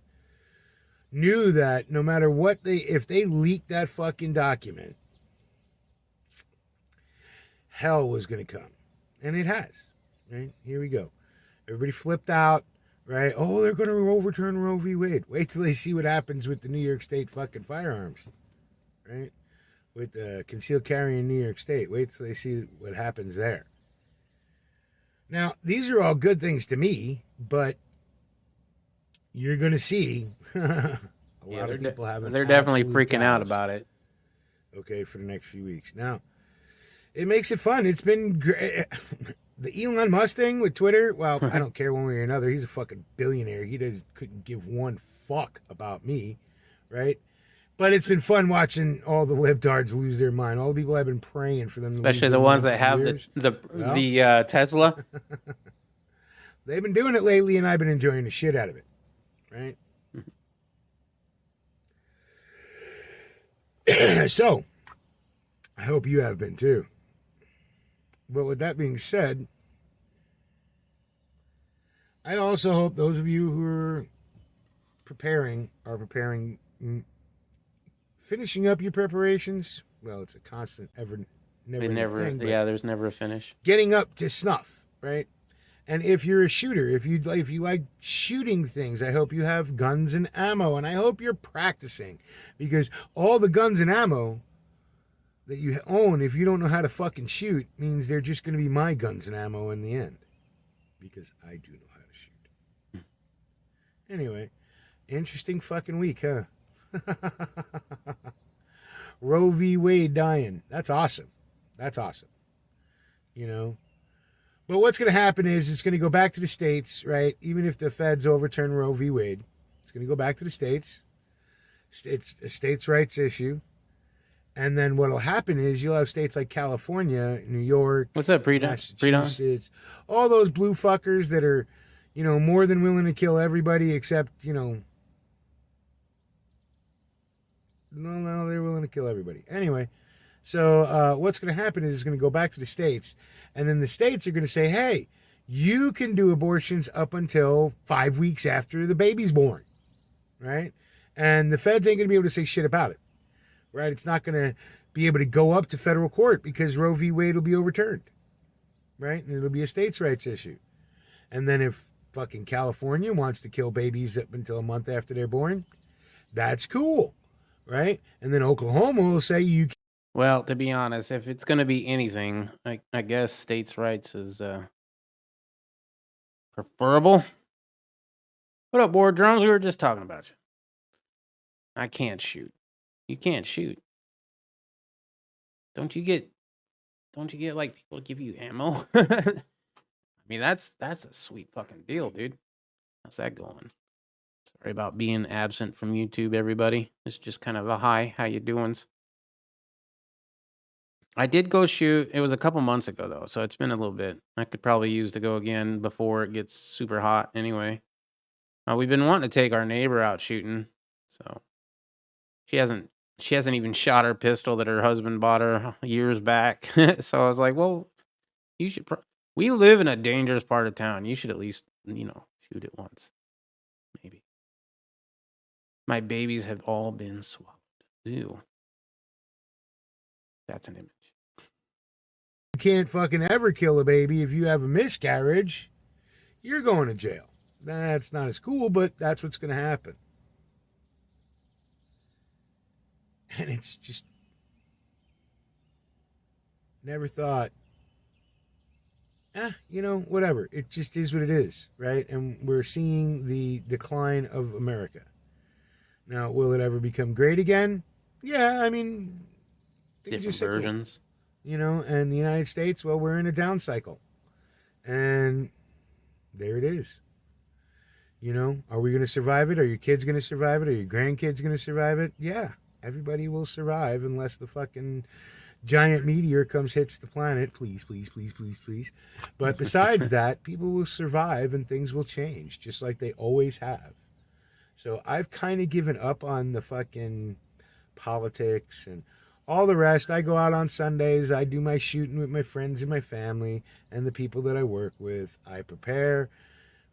knew that no matter what if they leaked that fucking document, hell was going to come. And it has. Right? Here we go. Everybody flipped out, right? Oh, they're going to overturn Roe v. Wade. Wait till they see what happens with the New York State fucking firearms, right? With the concealed carry in New York State. Wait till they see what happens there. Now, these are all good things to me, but you're going to see a lot of people having they're definitely absolute freaking out cows, about it. okay, for the next few weeks. Now, it makes it fun. It's been great. The Elon Musk thing with Twitter, well, I don't care one way or another. He's a fucking billionaire. He couldn't give one fuck about me, right? But it's been fun watching all the libtards lose their mind. All the people I've been praying for them to lose Especially the their ones mind that for have years. the Tesla. They've been doing it lately, and I've been enjoying the shit out of it, right? So, I hope you have been too. But with that being said, I also hope those of you who are preparing, finishing up your preparations. Well, it's a constant, never thing, but There's never a finish. getting up to snuff, right? And if you're a shooter, if you like shooting things, I hope you have guns and ammo, and I hope you're practicing, because all the guns and ammo that you own, if you don't know how to fucking shoot, means they're just going to be my guns and ammo in the end, because I do know how to shoot. Anyway, interesting fucking week, huh? Roe v. Wade dying. That's awesome. That's awesome. You know? But what's going to happen is it's going to go back to the states, right? Even if the feds overturn Roe v. Wade, it's going to go back to the states. It's a states' rights issue. And then what'll happen is you'll have states like California, New York, What's up, Predon? Massachusetts, all those blue fuckers that are, more than willing to kill everybody except, no, they're willing to kill everybody. Anyway, so what's going to happen is it's going to go back to the states, and then the states are going to say, hey, you can do abortions up until 5 weeks after the baby's born, right? And the feds ain't going to be able to say shit about it. Right? It's not going to be able to go up to federal court because Roe v. Wade will be overturned. Right? And it'll be a states' rights issue. And then if fucking California wants to kill babies up until a month after they're born, that's cool. Right? And then Oklahoma will say you can. Well, to be honest, if it's going to be anything, I guess states' rights is preferable. What up, War Drums? We were just talking about you. I can't shoot. You can't shoot. Don't you get like people give you ammo? I mean, that's a sweet fucking deal, dude. How's that going? Sorry about being absent from YouTube, everybody. It's just kind of a hi. How you doing? I did go shoot. It was a couple months ago though, so it's been a little bit. I could probably use to go again before it gets super hot. Anyway, we've been wanting to take our neighbor out shooting, so she hasn't even shot her pistol that her husband bought her years back. So I was like, well, you should. We live in a dangerous part of town. You should at least, shoot it once. Maybe. My babies have all been swallowed. Ew. That's an image. You can't fucking ever kill a baby if you have a miscarriage. You're going to jail. That's not as cool, but that's what's going to happen. And it's just never thought, whatever. It just is what it is, right? And we're seeing the decline of America. Now, will it ever become great again? Yeah, I mean, things are Different cyclical, versions. and the United States, well, we're in a down cycle. And there it is. You know, are we going to survive it? Are your kids going to survive it? Are your grandkids going to survive it? Yeah, everybody will survive unless the fucking giant meteor comes, hits the planet. Please, please, please, please, please. But besides that, people will survive and things will change just like they always have. So I've kind of given up on the fucking politics and all the rest. I go out on Sundays. I do my shooting with my friends and my family and the people that I work with. I prepare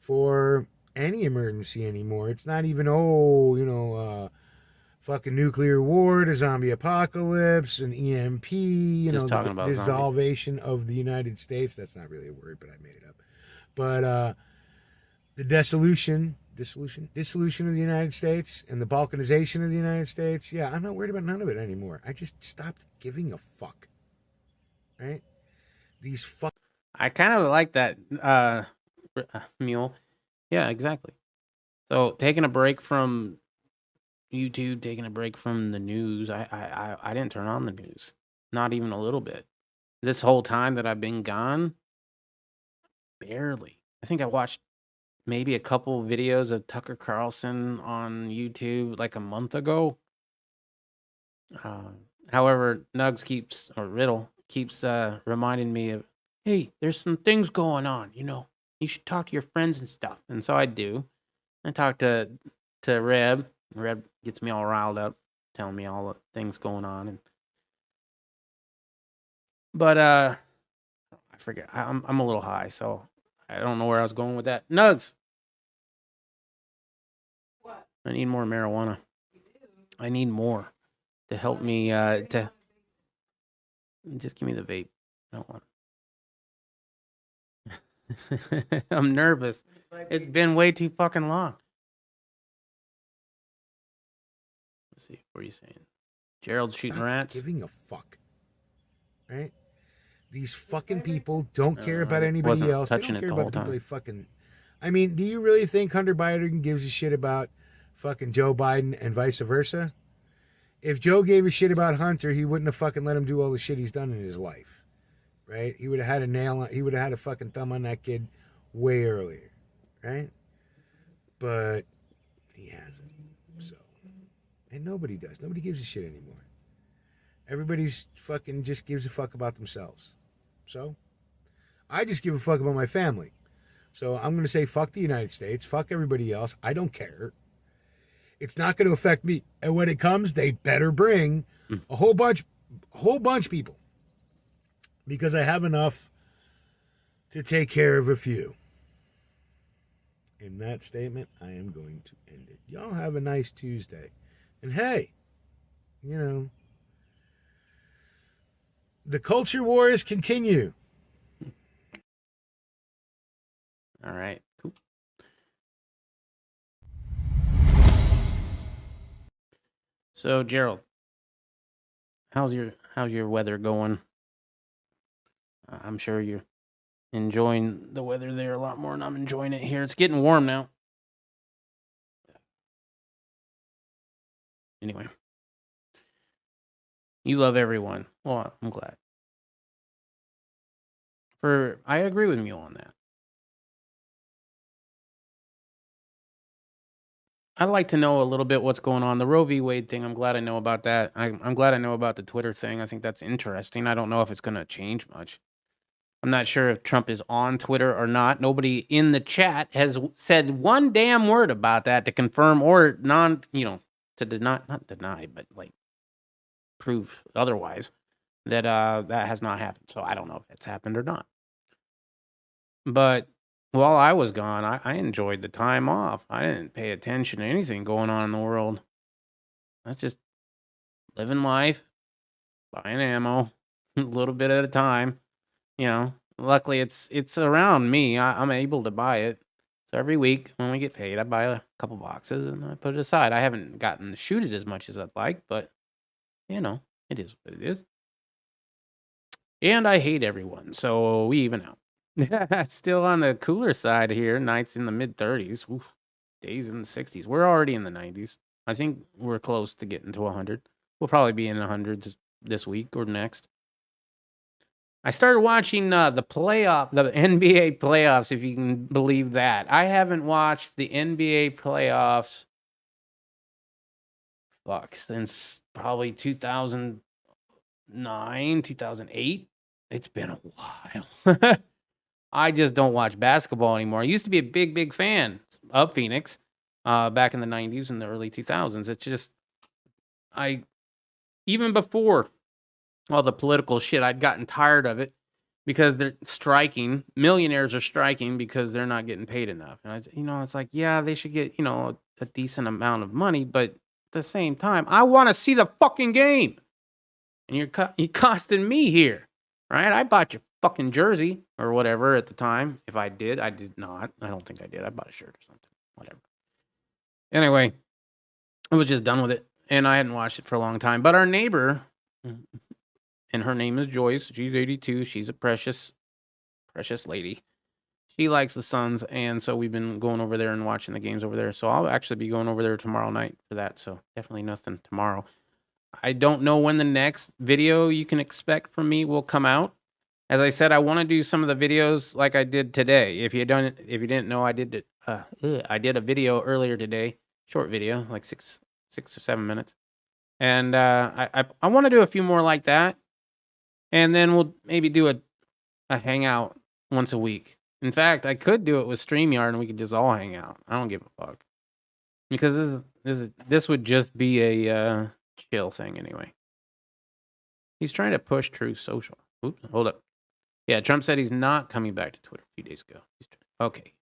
for any emergency anymore. It's not even, fucking nuclear war, a zombie apocalypse, an EMP, Just talking about zombies. dissolvation of the United States. That's not really a word, but I made it up. But the dissolution of the United States and the balkanization of the United States. Yeah, I'm not worried about none of it anymore. I just stopped giving a fuck. Right? These fuck. I kind of like that mule. Yeah, exactly. So taking a break from YouTube, taking a break from the news. I didn't turn on the news, not even a little bit. This whole time that I've been gone, barely. I think I watched maybe a couple videos of Tucker Carlson on YouTube like a month ago. However, Riddle keeps reminding me of, hey, there's some things going on, you should talk to your friends and stuff. And so I do. I talk to Reb. Reb gets me all riled up, telling me all the things going on. But I forget. I'm a little high, so I don't know where I was going with that. Nugs. What? I need more marijuana. I need more to help me to just give me the vape. I don't want. I'm nervous. It's been way too fucking long. Let's see. What are you saying? Gerald's shooting Stop rats. giving a fuck. Right? These fucking people don't care about I anybody wasn't else. They touching don't it care the about the whole people they time. fucking. I mean, do you really think Hunter Biden gives a shit about fucking Joe Biden and vice versa? If Joe gave a shit about Hunter, he wouldn't have fucking let him do all the shit he's done in his life. Right? He would have had a nail on, he would have had a fucking thumb on that kid way earlier. Right? But he hasn't. So. And nobody does. Nobody gives a shit anymore. Everybody's fucking just gives a fuck about themselves. So, I just give a fuck about my family. So, I'm going to say fuck the United States. Fuck everybody else. I don't care. It's not going to affect me. And when it comes, they better bring a whole bunch of people. Because I have enough to take care of a few. In that statement, I am going to end it. Y'all have a nice Tuesday. And hey, the culture wars continue. All right. Cool. So, Gerald, how's your weather going? I'm sure you're enjoying the weather there a lot more than I'm enjoying it here. It's getting warm now. Anyway, you love everyone. Well, I'm glad. I agree with you on that. I'd like to know a little bit what's going on. The Roe v. Wade thing, I'm glad I know about that. I'm glad I know about the Twitter thing. I think that's interesting. I don't know if it's going to change much. I'm not sure if Trump is on Twitter or not. Nobody in the chat has said one damn word about that to confirm or to not deny, but like prove otherwise that that has not happened. So I don't know if it's happened or not. But while I was gone, I enjoyed the time off. I didn't pay attention to anything going on in the world. I was just living life, buying ammo, a little bit at a time. Luckily it's around me. I'm able to buy it. So every week when we get paid, I buy a couple boxes and I put it aside. I haven't gotten to shoot it as much as I'd like, but it is what it is. And I hate everyone, so we even out. Still on the cooler side here. Nights in the mid 30s. Oof. Days in the 60s. We're already in the 90s. I think we're close to getting to 100. We'll probably be in the hundreds this week or next. I started watching the NBA playoffs, if you can believe that. I haven't watched the NBA playoffs since probably 2009, 2008. It's been a while. I just don't watch basketball anymore. I used to be a big fan of Phoenix back in the 90s and the early 2000s. It's just, even before all the political shit, I'd gotten tired of it because they're striking. Millionaires are striking because they're not getting paid enough. And it's like, yeah, they should get, a decent amount of money, but at the same time, I want to see the fucking game. And you're costing me here, right? I bought your fucking jersey or whatever at the time. If I did not. I don't think I did. I bought a shirt or something. Whatever. Anyway, I was just done with it, and I hadn't watched it for a long time. But our neighbor, and her name is Joyce. She's 82. She's a precious lady. She likes the Suns, and so we've been going over there and watching the games over there. So I'll actually be going over there tomorrow night for that. So definitely nothing tomorrow. I don't know when the next video you can expect from me will come out. As I said, I want to do some of the videos like I did today. If you didn't know, I did a video earlier today, short video, like six or 7 minutes, and I want to do a few more like that. And then we'll maybe do a hangout once a week. In fact, I could do it with StreamYard and we could just all hang out. I don't give a fuck. Because this would just be a chill thing anyway. He's trying to push Truth Social. Oops, hold up. Yeah, Trump said he's not coming back to Twitter a few days ago. Okay.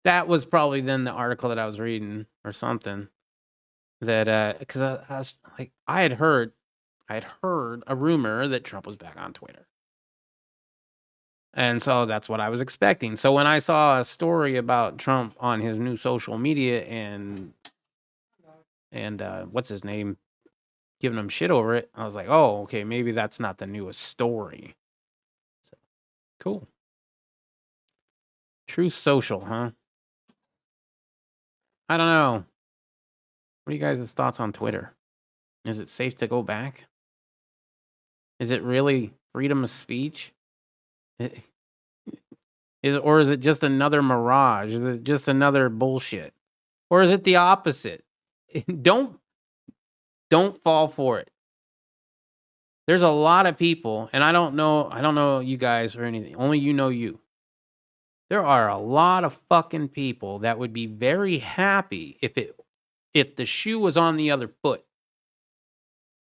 That was probably then the article that I was reading or something. That because I was like, I had heard a rumor that Trump was back on Twitter. And so that's what I was expecting. So when I saw a story about Trump on his new social media and what's his name, giving him shit over it, I was like, oh, okay, maybe that's not the newest story. So, cool. Truth Social, huh? I don't know. What are you guys' thoughts on Twitter? Is it safe to go back? Is it really freedom of speech? Or is it just another mirage? Is it just another bullshit? Or is it the opposite? Don't fall for it. There's a lot of people, and I don't know you guys or anything. Only you know you. There are a lot of fucking people that would be very happy if the shoe was on the other foot.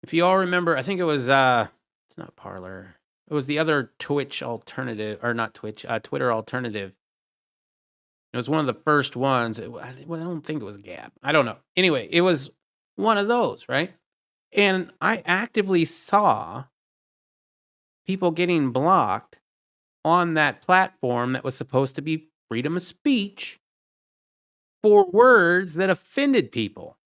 If you all remember, I think it was it's not Parler. It was the other Twitch alternative, or not Twitch, Twitter alternative. It was one of the first ones. I don't think it was Gab. I don't know. Anyway, it was one of those, right? And I actively saw people getting blocked on that platform that was supposed to be freedom of speech for words that offended people.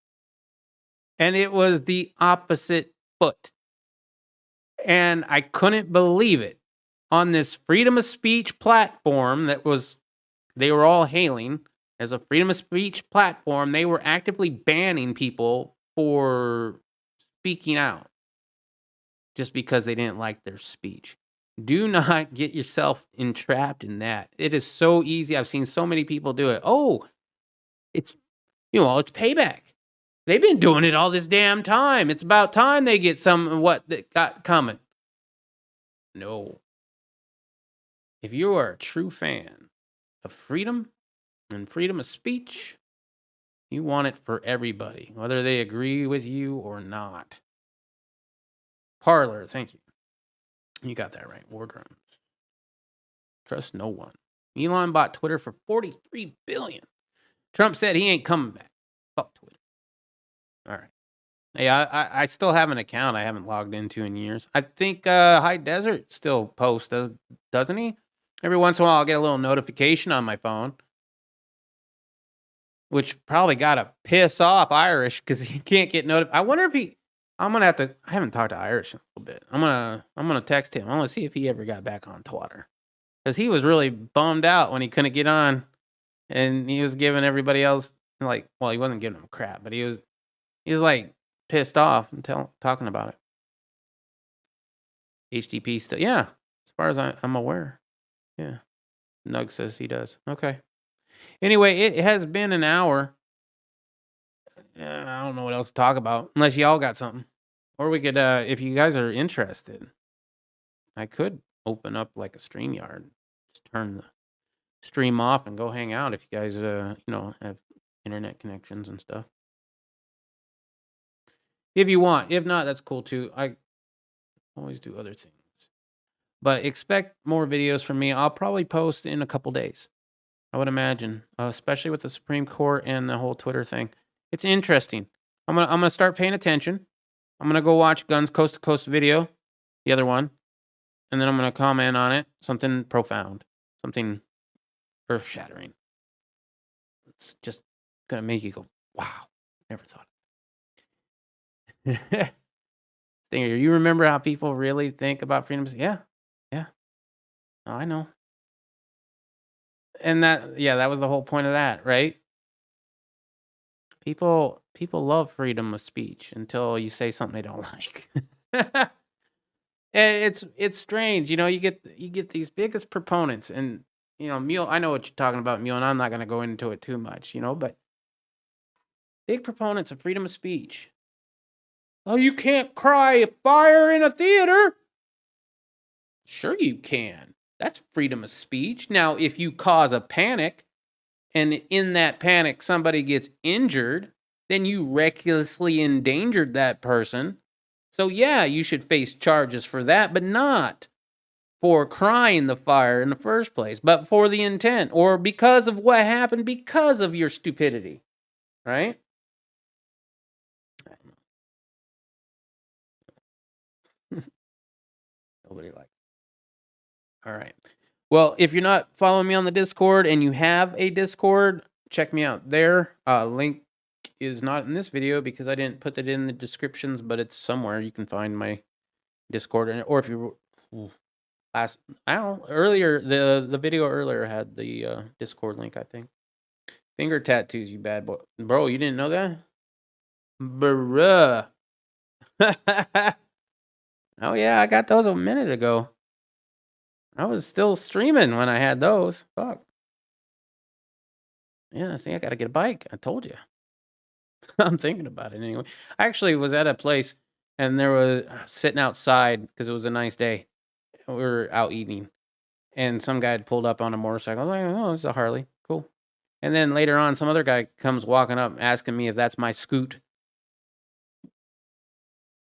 And it was the opposite foot. And I couldn't believe it. On this freedom of speech platform they were all hailing as a freedom of speech platform, they were actively banning people for speaking out just because they didn't like their speech. Do not get yourself entrapped in that. It is so easy. I've seen so many people do it. Oh, it's payback. They've been doing it all this damn time. It's about time they get some what that got coming. No. If you are a true fan of freedom and freedom of speech, you want it for everybody, whether they agree with you or not. Parler, thank you. You got that right. Wardrooms. Trust no one. Elon bought Twitter for $43 billion. Trump said he ain't coming back. Fuck Twitter. All right. Yeah, I still have an account I haven't logged into in years. I think High Desert still posts, doesn't he? Every once in a while, I'll get a little notification on my phone, which probably got to piss off Irish because he can't get notified. I wonder if I'm gonna have to. I haven't talked to Irish in a little bit. I'm gonna text him. I want to see if he ever got back on Twitter because he was really bummed out when he couldn't get on, and he was giving everybody else he wasn't giving them crap, but he was like pissed off and talking about it. HTTP still, yeah, it's far as I'm aware. Yeah. Nug says he does. Okay. Anyway, it has been an hour. I don't know what else to talk about unless y'all got something. Or we could, if you guys are interested, I could open up like a StreamYard. Just turn the stream off and go hang out if you guys, have internet connections and stuff. If you want. If not, that's cool too. I always do other things. But expect more videos from me. I'll probably post in a couple days. I would imagine, especially with the Supreme Court and the whole Twitter thing. It's interesting. I'm gonna start paying attention. I'm gonna go watch Guns Coast to Coast video, the other one, and then I'm gonna comment on it. Something profound, something earth shattering. It's just gonna make you go, "Wow, never thought." Stinger, you remember how people really think about freedom? Yeah. Oh, I know. And that was the whole point of that, right? People love freedom of speech until you say something they don't like. And it's strange, you get these biggest proponents, and Mule, I know what you're talking about, Mule, and I'm not gonna go into it too much, but big proponents of freedom of speech. Oh, you can't cry fire in a theater. Sure you can. That's freedom of speech. Now, if you cause a panic, and in that panic somebody gets injured, then you recklessly endangered that person. So yeah, you should face charges for that, but not for crying the fire in the first place, but for the intent, or because of what happened because of your stupidity, right? Nobody likes. All right. Well, if you're not following me on the Discord and you have a Discord, check me out there. Link is not in this video because I didn't put it in the descriptions, but it's somewhere. You can find my Discord, or if you earlier the video earlier had the Discord link, I think. Finger tattoos, you bad boy, bro. You didn't know that, bruh. Oh yeah, I got those a minute ago. I was still streaming when I had those. Fuck. Yeah, see, I gotta get a bike. I told you. I'm thinking about it anyway. I actually was at a place and there was sitting outside because it was a nice day. We were out eating, and some guy had pulled up on a motorcycle. I was like, oh, it's a Harley. Cool. And then later on, some other guy comes walking up asking me if that's my scoot.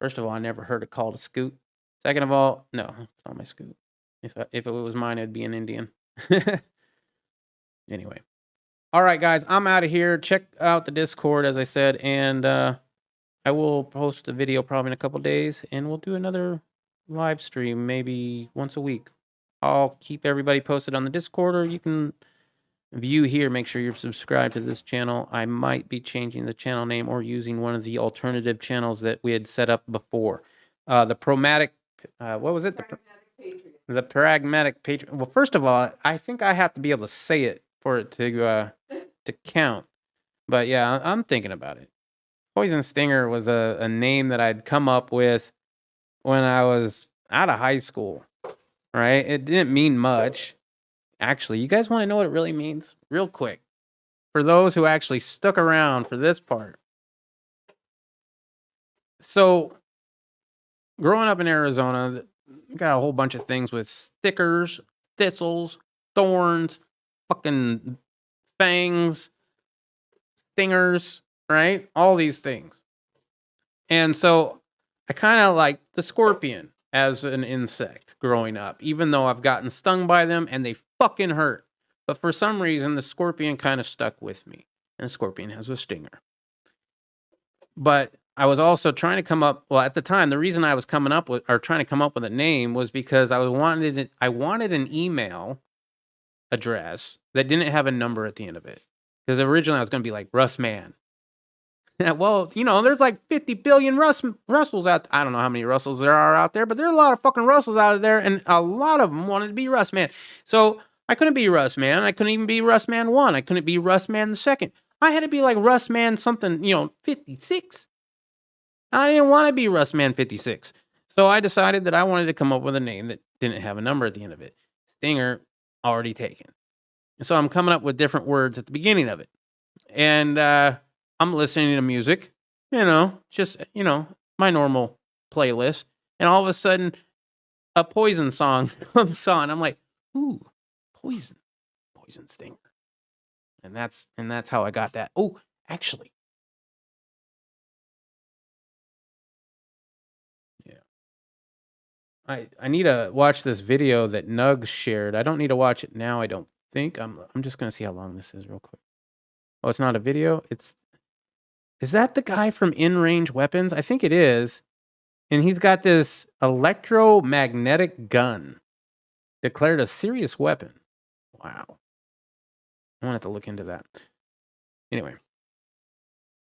First of all, I never heard it called a scoot. Second of all, no, it's not my scoot. If it was mine, it'd be an Indian. Anyway. All right, guys, I'm out of here. Check out the Discord, as I said, and I will post a video probably in a couple days, and we'll do another live stream maybe once a week. I'll keep everybody posted on the Discord, or you can view here. Make sure you're subscribed to this channel. I might be changing the channel name or using one of the alternative channels that we had set up before. The Pragmatic, what was it? The Pragmatic Patriot. Well, first of all, I think I have to be able to say it for it to count. But yeah, I'm thinking about it. Poison Stinger was a name that I'd come up with when I was out of high school, right? It didn't mean much. Actually, you guys want to know what it really means? Real quick. For those who actually stuck around for this part. So, growing up in Arizona, got a whole bunch of things with stickers, thistles, thorns, fucking fangs, stingers, right? All these things. And so I kind of like the scorpion as an insect growing up, even though I've gotten stung by them and they fucking hurt. But for some reason, the scorpion kind of stuck with me. And the scorpion has a stinger. But I was also trying to come up, well, at the time, the reason I was trying to come up with a name was because I wanted an email address that didn't have a number at the end of it. Because originally I was going to be like Russ Man. Well, there's like 50 billion Russells out there. I don't know how many Russells there are out there, but there's a lot of fucking Russells out there, and a lot of them wanted to be Russ Man. So I couldn't be Russ Man. I couldn't even be Russ Man 1. I couldn't be Russ Man the 2nd. I had to be like Russ Man something, 56. I didn't want to be Russ Man 56. So I decided that I wanted to come up with a name that didn't have a number at the end of it. Stinger, already taken. So I'm coming up with different words at the beginning of it. And I'm listening to music, just, my normal playlist. And all of a sudden, a Poison song comes on. I'm like, ooh, Poison Stinger. And that's how I got that. Oh, actually. Yeah. I need to watch this video that Nugs shared. I don't need to watch it now, I don't think. I'm just gonna see how long this is real quick. Oh, it's not a video? Is that the guy from In Range Weapons? I think it is. And he's got this electromagnetic gun. Declared a serious weapon. Wow. I want to have to look into that. Anyway.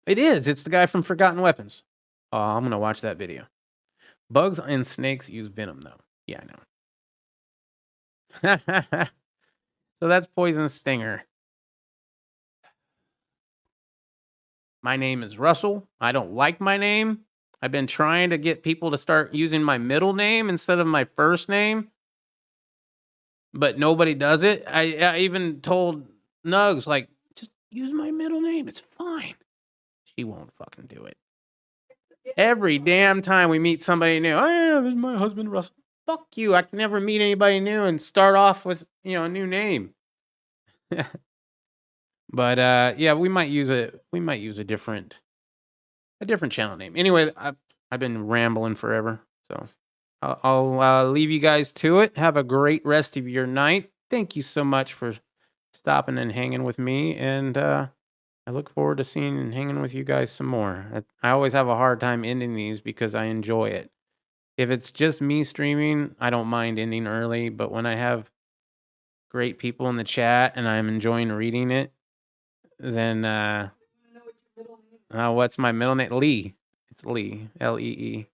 It is. It's the guy from Forgotten Weapons. Oh, I'm going to watch that video. Bugs and snakes use venom, though. Yeah, I know. So that's Poison Stinger. My name is Russell. I don't like my name. I've been trying to get people to start using my middle name instead of my first name. But nobody does it. I even told Nugs, like, just use my middle name. It's fine. She won't fucking do it. Every damn time we meet somebody new, oh yeah, this is my husband Russell. Fuck you. I can never meet anybody new and start off with, a new name. But yeah, we might use a different channel name. Anyway, I've been rambling forever, so I'll leave you guys to it. Have a great rest of your night. Thank you so much for stopping and hanging with me, and I look forward to seeing and hanging with you guys some more. I always have a hard time ending these because I enjoy it. If it's just me streaming, I don't mind ending early, but when I have great people in the chat and I'm enjoying reading it, then what's my middle name? Lee. It's Lee. Lee.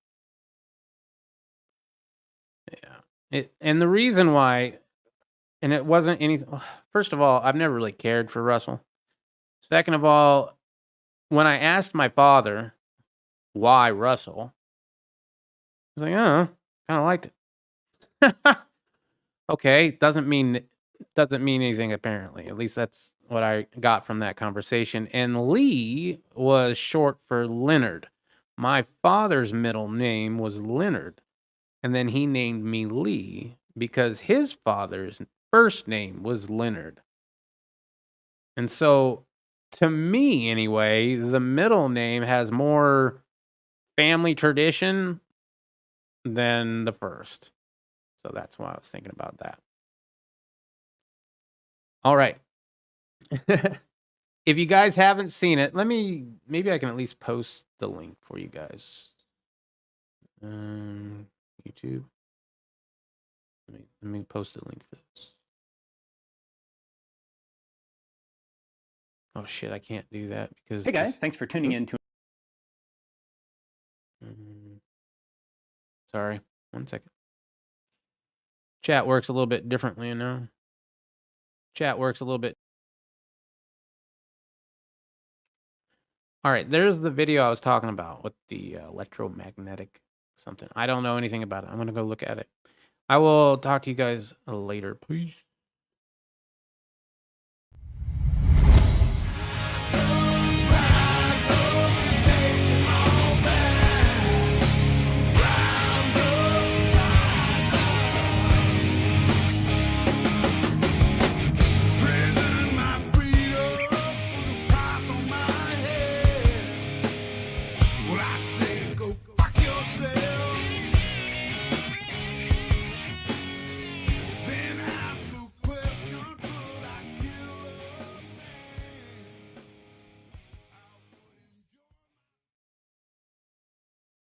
Yeah. And the reason why, and it wasn't anything. First of all, I've never really cared for Russell. Second of all, when I asked my father why Russell, I was like, oh, kind of liked it. Okay, doesn't mean anything apparently. At least that's what I got from that conversation. And Lee was short for Leonard. My father's middle name was Leonard, and then he named me Lee because his father's first name was Leonard. And so, to me anyway, the middle name has more family tradition than the first. So that's why I was thinking about that. All right. If you guys haven't seen it, maybe I can at least post the link for you guys. YouTube. Let me post the link for this. Oh shit, I can't do that because. Hey guys, thanks for tuning in to. Sorry, 1 second. Chat works a little bit differently, Chat works a little bit. All right, there's the video I was talking about with the electromagnetic something. I don't know anything about it. I'm going to go look at it. I will talk to you guys later. Peace.